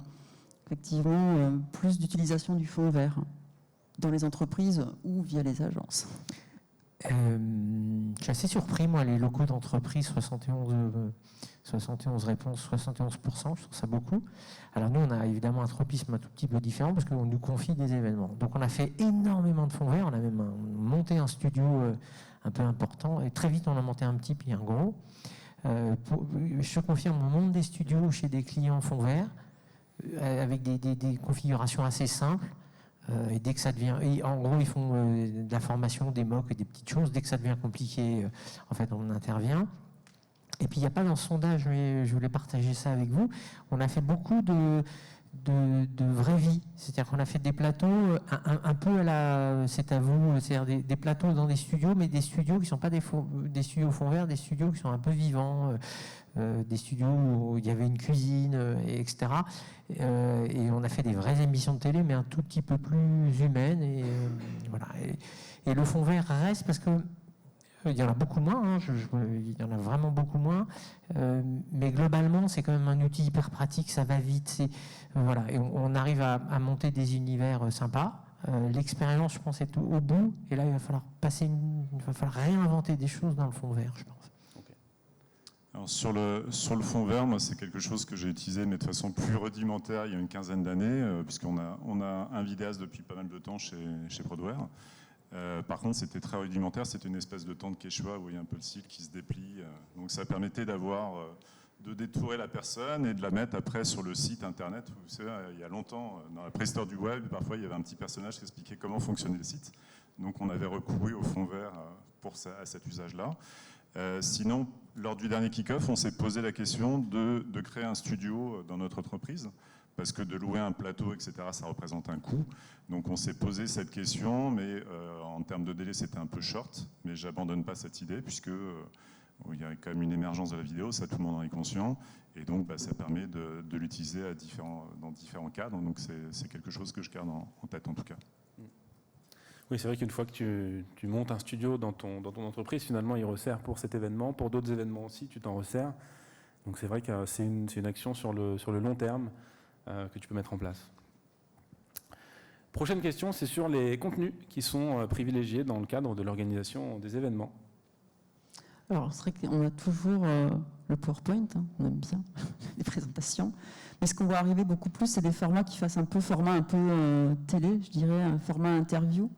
effectivement plus d'utilisation du fond vert dans les entreprises ou via les agences. Je suis assez surpris, moi, les locaux d'entreprise, 71 réponses, 71%, je trouve ça beaucoup. Alors nous, on a évidemment un tropisme un tout petit peu différent parce qu'on nous confie des événements. Donc on a fait énormément de fonds verts, on a même monté un studio un peu important, et très vite on a monté un petit puis un gros. Je te confirme, on monte des studios chez des clients fonds verts avec des configurations assez simples. Et dès que ça devient, en gros, ils font de la formation, des mocks et des petites choses. Dès que ça devient compliqué, en fait, on intervient. Et puis, il n'y a pas dans ce sondage, mais je voulais partager ça avec vous. On a fait beaucoup de vraie vie. C'est-à-dire qu'on a fait des plateaux un peu à la... C'est à vous, c'est-à-dire des plateaux dans des studios, mais des studios qui ne sont pas des studios fond vert, des studios qui sont un peu vivants, des studios où il y avait une cuisine, etc. Et on a fait des vraies émissions de télé, mais un tout petit peu plus humaines. Et, voilà. Et le fond vert reste parce que il y en a beaucoup moins, il y en a vraiment beaucoup moins, mais globalement c'est quand même un outil hyper pratique, ça va vite, voilà, et on arrive à monter des univers sympas. L'expérience, je pense, est au bout, et là il va falloir réinventer des choses dans le fond vert, je pense. Okay. Alors sur le fond vert, moi c'est quelque chose que j'ai utilisé mais de façon plus rudimentaire il y a une quinzaine d'années, puisqu'on a un vidéaste depuis pas mal de temps chez Prodware. Par contre, c'était très rudimentaire, c'était une espèce de tente Quechua, vous voyez un peu le site qui se déplie. Donc ça permettait de détourer la personne et de la mettre après sur le site internet. Vous savez, il y a longtemps, dans la préhistoire du web, parfois il y avait un petit personnage qui expliquait comment fonctionnait le site. Donc on avait recouru au fond vert à cet usage-là. Sinon, lors du dernier kick-off, on s'est posé la question de créer un studio dans notre entreprise, parce que de louer un plateau, etc., ça représente un coût. Donc on s'est posé cette question, mais en termes de délai, c'était un peu short, mais j'abandonne pas cette idée, puisque il y a quand même une émergence de la vidéo, ça tout le monde en est conscient, et donc ça permet de l'utiliser dans différents cadres, donc c'est quelque chose que je garde en tête en tout cas. Oui, c'est vrai qu'une fois que tu montes un studio dans ton entreprise, finalement il resserre pour cet événement, pour d'autres événements aussi, tu t'en resserres. Donc c'est vrai que c'est une action sur le long terme que tu peux mettre en place. Prochaine question, c'est sur les contenus qui sont privilégiés dans le cadre de l'organisation des événements. Alors, c'est vrai qu'on a toujours le PowerPoint, on aime bien les présentations, mais ce qu'on voit arriver beaucoup plus, c'est des formats qui fassent format un peu télé, je dirais, un format interview.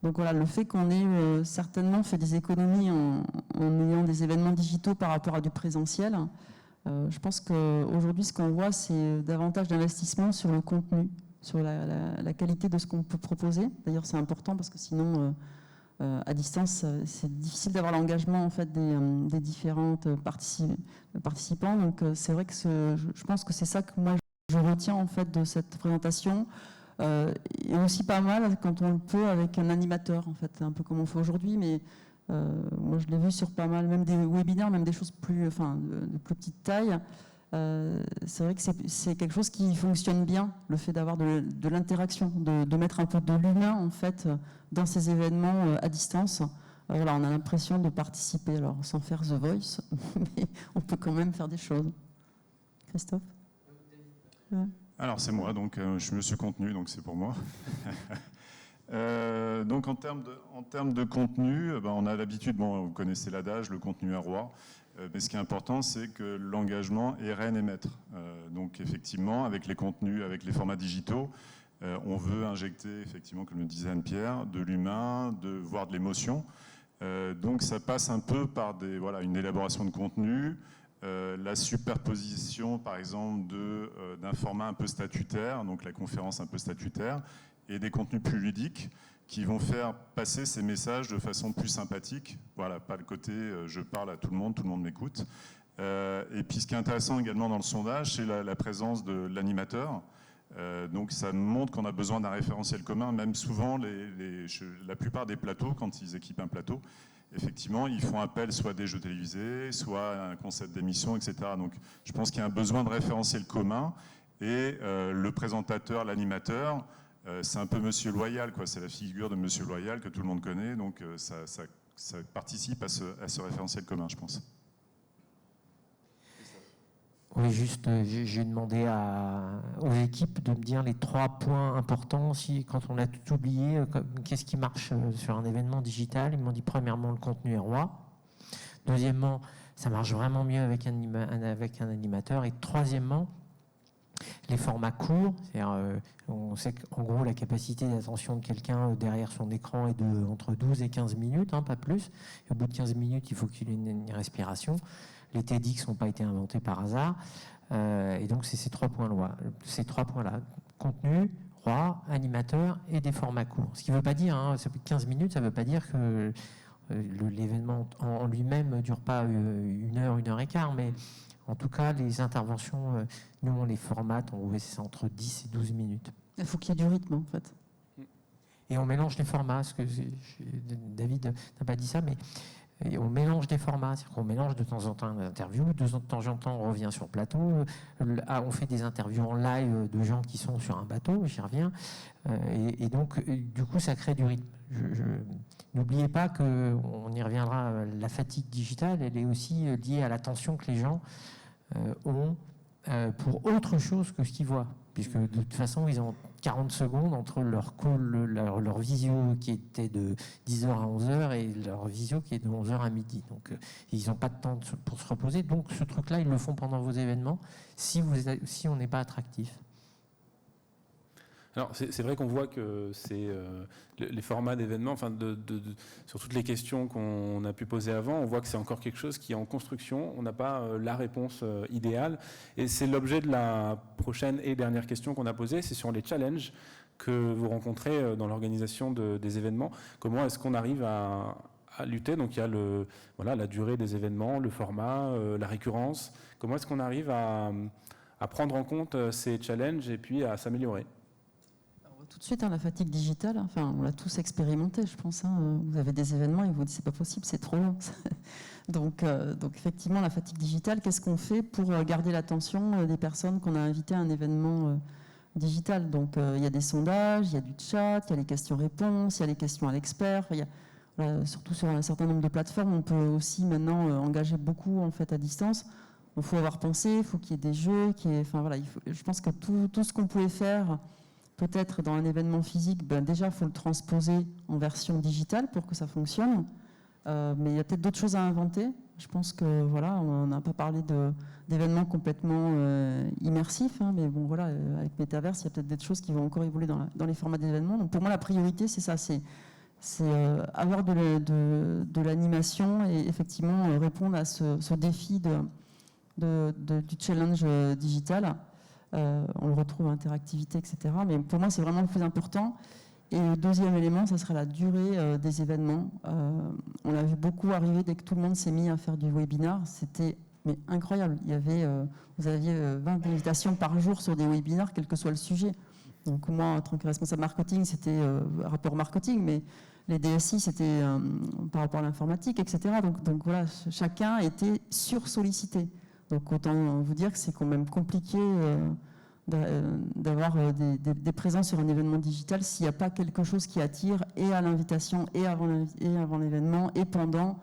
Donc voilà, le fait qu'on ait certainement fait des économies en ayant des événements digitaux par rapport à du présentiel, je pense qu'aujourd'hui, ce qu'on voit, c'est davantage d'investissement sur le contenu, sur la qualité de ce qu'on peut proposer. D'ailleurs, c'est important parce que sinon, à distance, c'est difficile d'avoir l'engagement en fait des différentes participants. Donc c'est vrai que je pense que c'est ça que moi je retiens en fait de cette présentation. Et aussi pas mal quand on le peut avec un animateur en fait, un peu comme on fait aujourd'hui, mais moi je l'ai vu sur pas mal, même des webinaires, même des choses de plus petite taille. C'est vrai que c'est quelque chose qui fonctionne bien, le fait d'avoir de l'interaction, de mettre un peu de l'humain en fait dans ces événements à distance. Voilà, on a l'impression de participer, alors sans faire The Voice, mais on peut quand même faire des choses. Christophe? Ouais. Alors c'est moi, donc je me suis contenu, donc c'est pour moi. Donc en termes de contenu, on a l'habitude, vous connaissez l'adage, le contenu est roi. Mais ce qui est important, c'est que l'engagement est reine et maître. Donc effectivement, avec les contenus, avec les formats digitaux, on veut injecter, effectivement, comme le disait Anne-Pierre, de l'humain, voire de l'émotion. Donc ça passe un peu par une élaboration de contenu, la superposition, par exemple, d'un format un peu statutaire, donc la conférence un peu statutaire, et des contenus plus ludiques, qui vont faire passer ces messages de façon plus sympathique. Voilà, pas le côté je parle à tout le monde m'écoute. Et puis ce qui est intéressant également dans le sondage, c'est la présence de l'animateur. Donc ça montre qu'on a besoin d'un référentiel commun, même souvent la plupart des plateaux, quand ils équipent un plateau, effectivement, ils font appel soit à des jeux télévisés, soit à un concept d'émission, etc. Donc je pense qu'il y a un besoin de référentiel commun, et le présentateur, l'animateur, c'est un peu Monsieur Loyal, quoi. C'est la figure de Monsieur Loyal que tout le monde connaît, donc ça participe à ce référentiel commun, je pense. Oui, juste, j'ai demandé aux équipes de me dire les 3 points importants. Quand on a tout oublié, qu'est-ce qui marche sur un événement digital? Ils m'ont dit premièrement, le contenu est roi. Deuxièmement, ça marche vraiment mieux avec un animateur. Et troisièmement, les formats courts, c'est-à-dire, on sait qu'en gros la capacité d'attention de quelqu'un derrière son écran est entre 12 et 15 minutes, pas plus. Et au bout de 15 minutes, il faut qu'il ait une respiration. Les TEDx n'ont pas été inventés par hasard. Et donc c'est ces 3 points-là. Contenu, roi, animateur et des formats courts. Ce qui ne veut pas dire, 15 minutes, ça ne veut pas dire que l'événement en lui-même ne dure pas 1 heure, 1 heure et quart, mais en tout cas, les interventions, nous, on les formate, c'est entre 10 et 12 minutes. Il faut qu'il y ait du rythme, en fait. Et on mélange les formats, parce que David n'a pas dit ça, mais on mélange des formats, c'est-à-dire qu'on mélange de temps en temps une interview, de temps en temps on revient sur plateau, on fait des interviews en live de gens qui sont sur un bateau, j'y reviens, et donc du coup ça crée du rythme. N'oubliez pas qu'on y reviendra, la fatigue digitale, elle est aussi liée à l'attention que les gens ont pour autre chose que ce qu'ils voient, puisque de toute façon ils ont 40 secondes entre leur call, leur visio qui était de 10h à 11h et leur visio qui est de 11h à midi. Donc ils n'ont pas de temps pour se reposer. Donc ce truc-là, ils le font pendant vos événements si on n'est pas attractif. Alors c'est vrai qu'on voit que les formats d'événements, sur toutes les questions qu'on a pu poser avant, on voit que c'est encore quelque chose qui est en construction. On n'a pas la réponse idéale. Et c'est l'objet de la prochaine et dernière question qu'on a posée, c'est sur les challenges que vous rencontrez dans l'organisation des événements. Comment est-ce qu'on arrive à lutter? Donc il y a la durée des événements, le format, la récurrence. Comment est-ce qu'on arrive à prendre en compte ces challenges et puis à s'améliorer? Tout de suite, la fatigue digitale, on l'a tous expérimenté, je pense. Vous avez des événements et vous dites c'est pas possible, c'est trop long. donc effectivement, la fatigue digitale, qu'est-ce qu'on fait pour garder l'attention des personnes qu'on a invitées à un événement digital? Donc il y a des sondages, il y a du chat, il y a les questions-réponses, il y a les questions à l'expert. Surtout sur un certain nombre de plateformes, on peut aussi maintenant engager beaucoup en fait à distance. Il faut avoir pensé, il faut qu'il y ait des jeux, je pense que tout ce qu'on pouvait faire peut-être dans un événement physique, déjà, il faut le transposer en version digitale pour que ça fonctionne. Mais il y a peut-être d'autres choses à inventer. Je pense que, on n'a pas parlé d'événements complètement immersifs, mais bon, avec Metaverse, il y a peut-être des choses qui vont encore évoluer dans les formats d'événements. Donc pour moi, la priorité, c'est ça, c'est avoir de l'animation et effectivement répondre à ce défi du challenge digital. On le retrouve à interactivité, etc. Mais pour moi, c'est vraiment le plus important. Et le deuxième élément, ça sera la durée des événements. On l'a vu beaucoup arriver dès que tout le monde s'est mis à faire du webinar. C'était incroyable. Vous aviez 20 invitations par jour sur des webinars, quel que soit le sujet. Donc moi, en tant que responsable marketing, c'était rapport marketing, mais les DSI, c'était par rapport à l'informatique, etc. Donc voilà, chacun était sursollicité. Donc autant vous dire que c'est quand même compliqué d'avoir des présences sur un événement digital s'il n'y a pas quelque chose qui attire et à l'invitation et avant l'événement et pendant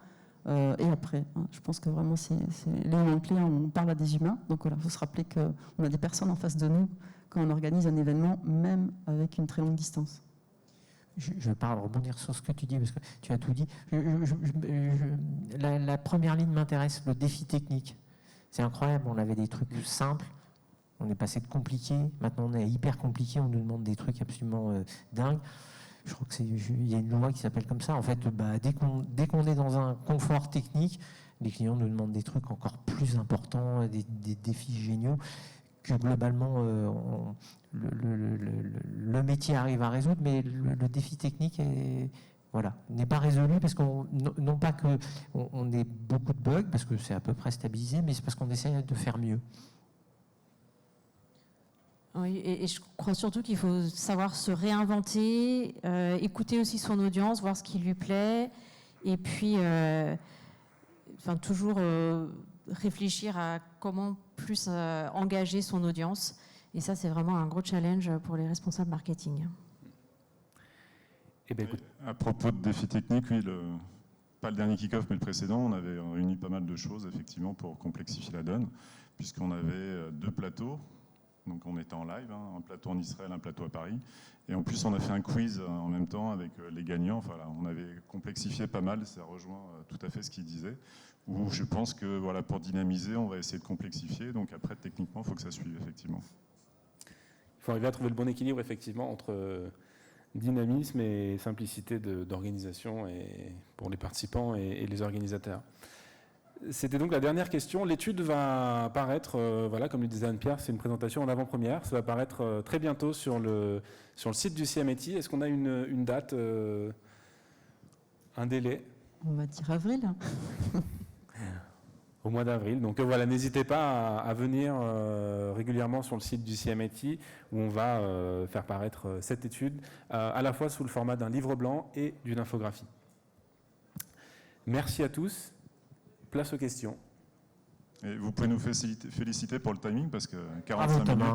et après. Je pense que vraiment c'est l'élément clé. On parle à des humains, donc voilà, il faut se rappeler qu'on a des personnes en face de nous quand on organise un événement, même avec une très longue distance. Je parle, rebondir sur ce que tu dis, parce que tu as tout dit. La première ligne m'intéresse, le défi technique. C'est incroyable, on avait des trucs simples, on est passé de compliqué, maintenant on est hyper compliqué, on nous demande des trucs absolument dingues. Je crois qu'il y a une loi qui s'appelle comme ça. En fait, dès qu'on est dans un confort technique, les clients nous demandent des trucs encore plus importants, des défis géniaux que globalement le métier arrive à résoudre, mais le défi technique n'est pas résolu parce non pas qu'on ait beaucoup de bugs, parce que c'est à peu près stabilisé, mais c'est parce qu'on essaie de faire mieux. Oui, et je crois surtout qu'il faut savoir se réinventer, écouter aussi son audience, voir ce qui lui plaît, et puis toujours réfléchir à comment plus engager son audience. Et ça, c'est vraiment un gros challenge pour les responsables marketing. Eh bien, écoute. À propos de défis techniques, oui, pas le dernier kick-off, mais le précédent, on avait réuni pas mal de choses, effectivement, pour complexifier la donne, puisqu'on avait 2 plateaux. Donc on était en live, un plateau en Israël, un plateau à Paris. Et en plus, on a fait un quiz en même temps avec les gagnants. Enfin, là, on avait complexifié pas mal, ça rejoint tout à fait ce qu'il disait. Où je pense que pour dynamiser, on va essayer de complexifier. Donc après, techniquement, il faut que ça suive, effectivement. Il faut arriver à trouver le bon équilibre, effectivement, entre dynamisme et simplicité d'organisation pour les participants et les organisateurs. C'était donc la dernière question. L'étude va apparaître, comme le disait Anne-Pierre, c'est une présentation en avant-première. Ça va apparaître très bientôt sur le site du CMIT. Est-ce qu'on a une date, un délai ? On va dire avril. Au mois d'avril. Donc voilà, n'hésitez pas à venir régulièrement sur le site du CMIT où on va faire paraître cette étude, à la fois sous le format d'un livre blanc et d'une infographie. Merci à tous. Place aux questions. Et vous pouvez nous féliciter pour le timing parce que 45 minutes.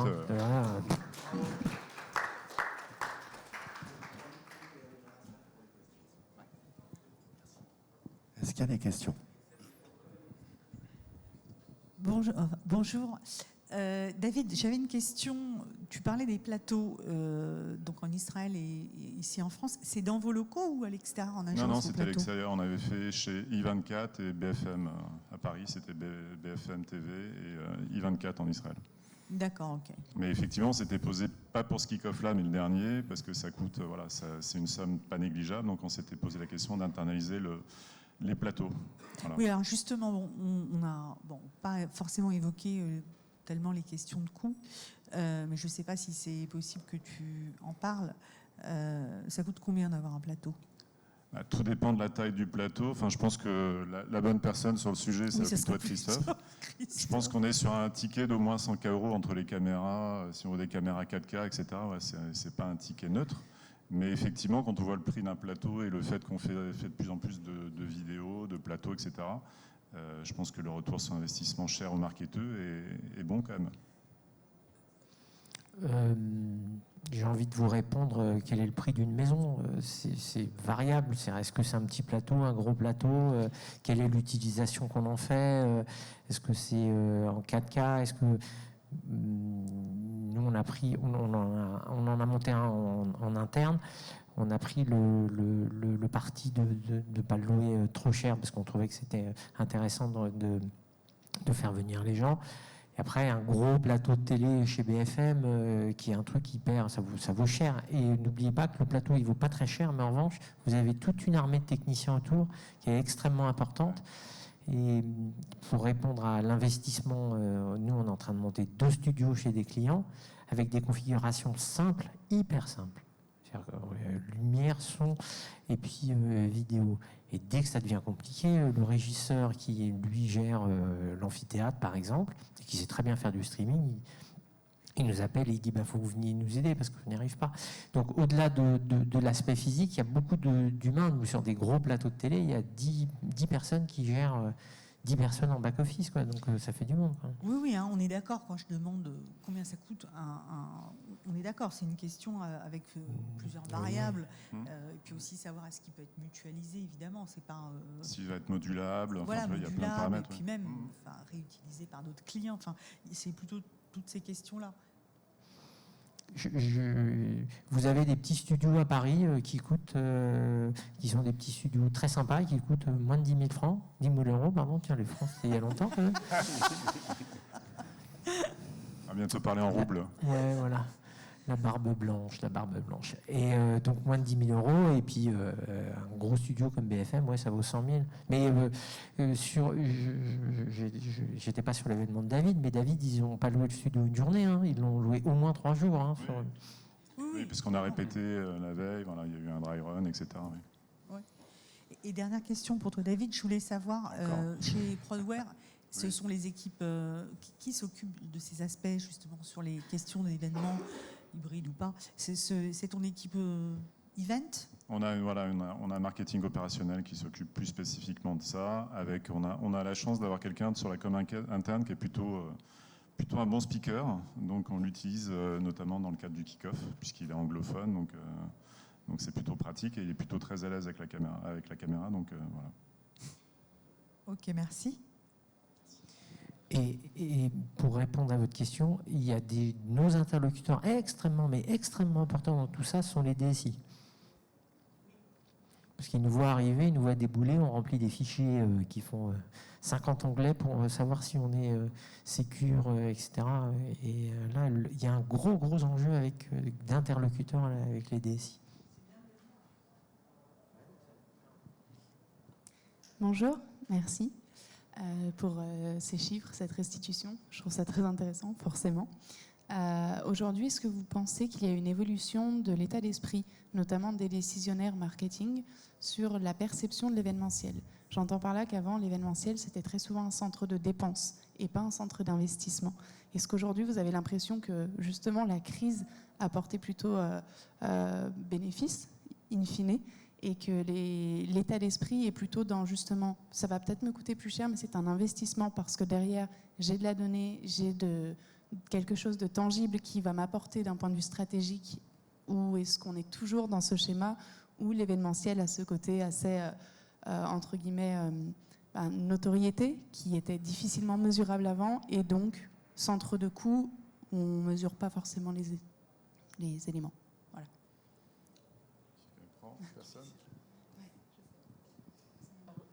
Est-ce qu'il y a des questions ? Bonjour. David, j'avais une question. Tu parlais des plateaux donc en Israël et ici en France. C'est dans vos locaux ou à l'extérieur en agence? Non, c'était à l'extérieur. On avait fait chez I24 et BFM à Paris. C'était BFM TV et I24 en Israël. D'accord, ok. Mais effectivement, c'était posé pas pour ce kick-off-là, mais le dernier, parce que ça coûte, c'est une somme pas négligeable. Donc on s'était posé la question d'internaliser les plateaux. Voilà. Oui, alors justement, on n'a pas forcément évoqué tellement les questions de coût, mais je ne sais pas si c'est possible que tu en parles. Ça coûte combien d'avoir un plateau ? Tout dépend de la taille du plateau. Enfin, je pense que la bonne personne sur le sujet, ça va plutôt être Christophe. Je pense qu'on est sur un ticket d'au moins 100 € entre les caméras, si on veut des caméras 4K, etc. Ouais, c'est pas un ticket neutre. Mais effectivement, quand on voit le prix d'un plateau et le fait qu'on fait de plus en plus de vidéos, de plateaux, etc., je pense que le retour sur investissement cher aux marketeurs est bon quand même. J'ai envie de vous répondre, quel est le prix d'une maison ? C'est variable. Est-ce que c'est un petit plateau, un gros plateau ? Quelle est l'utilisation qu'on en fait ? Est-ce que c'est en 4K ? Est-ce que nous on en a monté un en interne. On a pris le parti de ne pas le louer trop cher parce qu'on trouvait que c'était intéressant de faire venir les gens. Et après, un gros plateau de télé chez BFM qui est un truc hyper, ça vaut cher. Et n'oubliez pas que le plateau, il vaut pas très cher, mais en revanche, vous avez toute une armée de techniciens autour qui est extrêmement importante. Et pour répondre à l'investissement, nous, on est en train de monter 2 studios chez des clients avec des configurations simples, hyper simples. c'est-à-dire lumière, son et puis vidéo. Et dès que ça devient compliqué, le régisseur qui lui gère l'amphithéâtre par exemple, et qui sait très bien faire du streaming, il nous appelle et il dit faut que vous veniez nous aider parce qu'on n'y arrive pas. Donc au-delà de l'aspect physique, il y a beaucoup d'humains. Nous, sur des gros plateaux de télé, il y a 10 personnes qui gèrent 10 personnes en back-office, quoi. Donc ça fait du monde, quoi. Oui, hein, on est d'accord. Quand je demande combien ça coûte, on est d'accord. C'est une question avec plusieurs variables. Et puis aussi savoir est-ce qu'il peut être mutualisé, évidemment. C'est pas. S'il va être modulable, Voilà, il y a plein de modulable, paramètres. et puis même réutilisé par d'autres clients. Enfin, c'est plutôt toutes ces questions-là. Vous avez des petits studios à Paris qui coûtent, qui sont des petits studios très sympas, qui coûtent moins de 10 000 francs, 10 000 euros, pardon. Tiens, les francs, c'était il y a longtemps, quand même. On va bientôt parler en roubles. Ouais, voilà. La barbe blanche. Et donc moins de 10 000 euros. Et puis un gros studio comme BFM, ouais, ça vaut 100 000. Mais j'étais pas sur l'événement de David, mais David, ils n'ont pas loué le studio une journée. Hein. Ils l'ont loué au moins 3 jours. Hein, Oui, parce qu'on a répété la veille, voilà, il y a eu un dry run, etc. Oui. Ouais. Et dernière question pour toi, David. Je voulais savoir, chez Prodware, ce sont les équipes qui s'occupent de ces aspects, justement, sur les questions d'événements hybrides ou pas. C'est ton équipe event ? On a un marketing opérationnel qui s'occupe plus spécifiquement de ça. On a la chance d'avoir quelqu'un sur la com interne qui est plutôt un bon speaker. Donc on l'utilise notamment dans le cadre du kick-off, puisqu'il est anglophone. Donc c'est plutôt pratique et il est plutôt très à l'aise avec la caméra. Donc voilà. Ok, merci. Et pour répondre à votre question, il y a nos interlocuteurs extrêmement importants dans tout ça sont les DSI. Parce qu'ils nous voient arriver, ils nous voient débouler, on remplit des fichiers qui font 50 onglets pour savoir si on est sécure, etc. Et là, il y a un gros enjeu d'interlocuteurs avec les DSI. Bonjour, merci pour ces chiffres, cette restitution. Je trouve ça très intéressant, forcément. Aujourd'hui, est-ce que vous pensez qu'il y a une évolution de l'état d'esprit, notamment des décisionnaires marketing, sur la perception de l'événementiel ? J'entends par là qu'avant, l'événementiel, c'était très souvent un centre de dépenses et pas un centre d'investissement. Est-ce qu'aujourd'hui, vous avez l'impression que, justement, la crise a porté plutôt bénéfice, in fine, et que l'état d'esprit est plutôt dans, justement, ça va peut-être me coûter plus cher, mais c'est un investissement parce que derrière, j'ai de la donnée, j'ai quelque chose de tangible qui va m'apporter d'un point de vue stratégique, ou est-ce qu'on est toujours dans ce schéma où l'événementiel a ce côté assez, entre guillemets, notoriété, qui était difficilement mesurable avant, et donc, centre de coût, on ne mesure pas forcément les éléments. Voilà.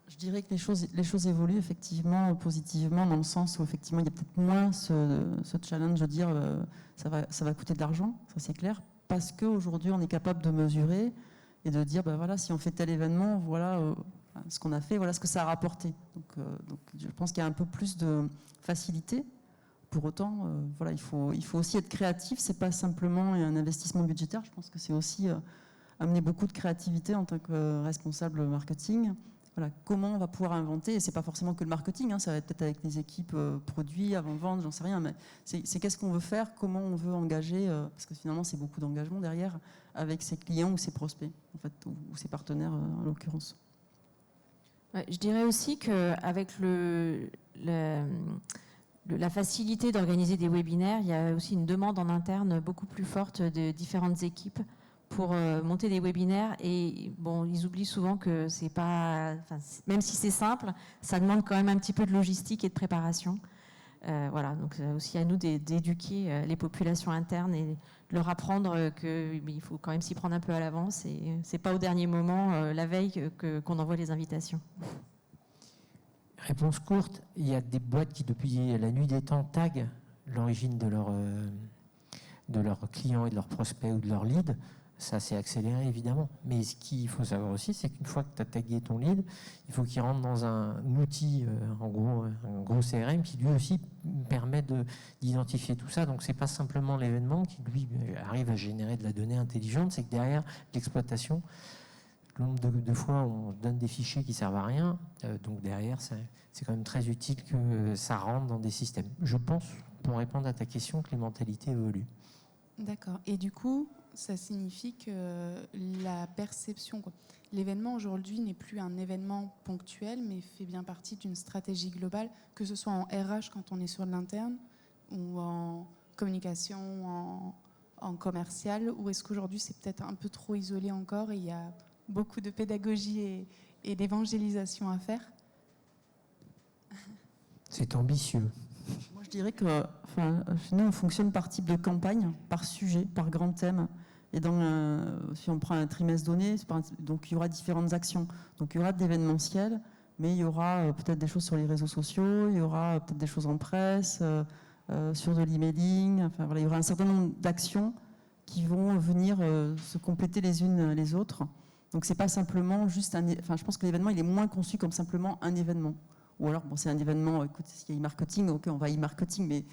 Je dirais que les choses évoluent effectivement positivement, dans le sens où effectivement il y a peut-être moins ce challenge de dire ça va coûter de l'argent, ça c'est clair, parce qu'aujourd'hui on est capable de mesurer et de dire voilà, si on fait tel événement, voilà ce qu'on a fait, voilà ce que ça a rapporté. Donc je pense qu'il y a un peu plus de facilité. Pour autant, voilà, il faut aussi être créatif, c'est pas simplement un investissement budgétaire, je pense que c'est aussi amener beaucoup de créativité en tant que responsable marketing. Voilà, comment on va pouvoir inventer, et c'est pas forcément que le marketing, ça va être peut-être avec les équipes produits, avant-vente, j'en sais rien, mais c'est qu'est-ce qu'on veut faire, comment on veut engager, parce que finalement c'est beaucoup d'engagement derrière, avec ses clients ou ses prospects, en fait, ou ses partenaires en l'occurrence. Ouais, je dirais aussi qu'avec la facilité d'organiser des webinaires, il y a aussi une demande en interne beaucoup plus forte de différentes équipes pour monter des webinaires, et bon, ils oublient souvent que c'est pas, même si c'est simple, ça demande quand même un petit peu de logistique et de préparation. Voilà, donc c'est aussi à nous d'éduquer les populations internes et de leur apprendre qu'il faut quand même s'y prendre un peu à l'avance, et c'est pas au dernier moment, la veille, qu'on envoie les invitations. Réponse courte, il y a des boîtes qui, depuis la nuit des temps, taguent l'origine de leurs clients et de leurs prospects ou de leurs leads. Ça s'est accéléré, évidemment. Mais ce qu'il faut savoir aussi, c'est qu'une fois que tu as tagué ton lead, il faut qu'il rentre dans un outil, en gros, un gros CRM qui lui aussi permet d'identifier tout ça. Donc, ce n'est pas simplement l'événement qui, lui, arrive à générer de la donnée intelligente, c'est que derrière l'exploitation, le nombre de fois on donne des fichiers qui ne servent à rien, donc derrière, c'est quand même très utile que ça rentre dans des systèmes. Je pense, pour répondre à ta question, que les mentalités évoluent. D'accord. Et du coup, ça signifie que la perception, l'événement aujourd'hui n'est plus un événement ponctuel, mais fait bien partie d'une stratégie globale, que ce soit en RH quand on est sur de l'interne, ou en communication, en commercial, ou est-ce qu'aujourd'hui c'est peut-être un peu trop isolé encore et il y a beaucoup de pédagogie et d'évangélisation à faire? C'est ambitieux. Moi, je dirais que chez nous, on fonctionne par type de campagne, par sujet, par grand thème. Et si on prend un trimestre donné, donc il y aura différentes actions. Donc il y aura de l'événementiel, mais il y aura peut-être des choses sur les réseaux sociaux, il y aura peut-être des choses en presse, sur de l'emailing. Enfin, voilà, il y aura un certain nombre d'actions qui vont venir se compléter les unes les autres. Donc c'est pas simplement juste je pense que l'événement il est moins conçu comme simplement un événement. Ou alors c'est un événement, écoute, s'il y a e-marketing, ok, on va e-marketing, mais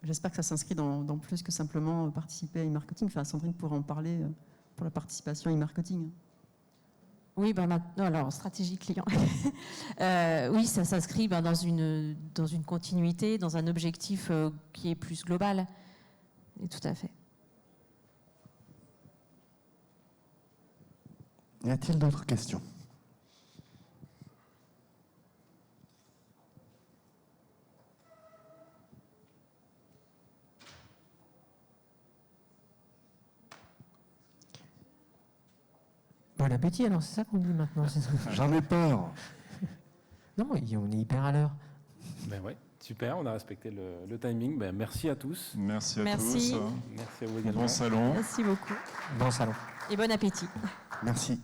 j'espère que ça s'inscrit dans plus que simplement participer à e-marketing. Enfin, Sandrine pourra en parler pour la participation à e-marketing. Oui, alors stratégie client. Oui, ça s'inscrit dans une continuité, dans un objectif qui est plus global. Et tout à fait. Y a-t-il d'autres questions ? Bon appétit, alors c'est ça qu'on dit maintenant. J'en ai peur. Non, on est hyper à l'heure. Ben ouais, super, on a respecté le timing. Ben, merci à tous. Merci à Merci. tous. Merci à vous également. Bon salon. Merci beaucoup. Bon salon. Et bon appétit. Merci.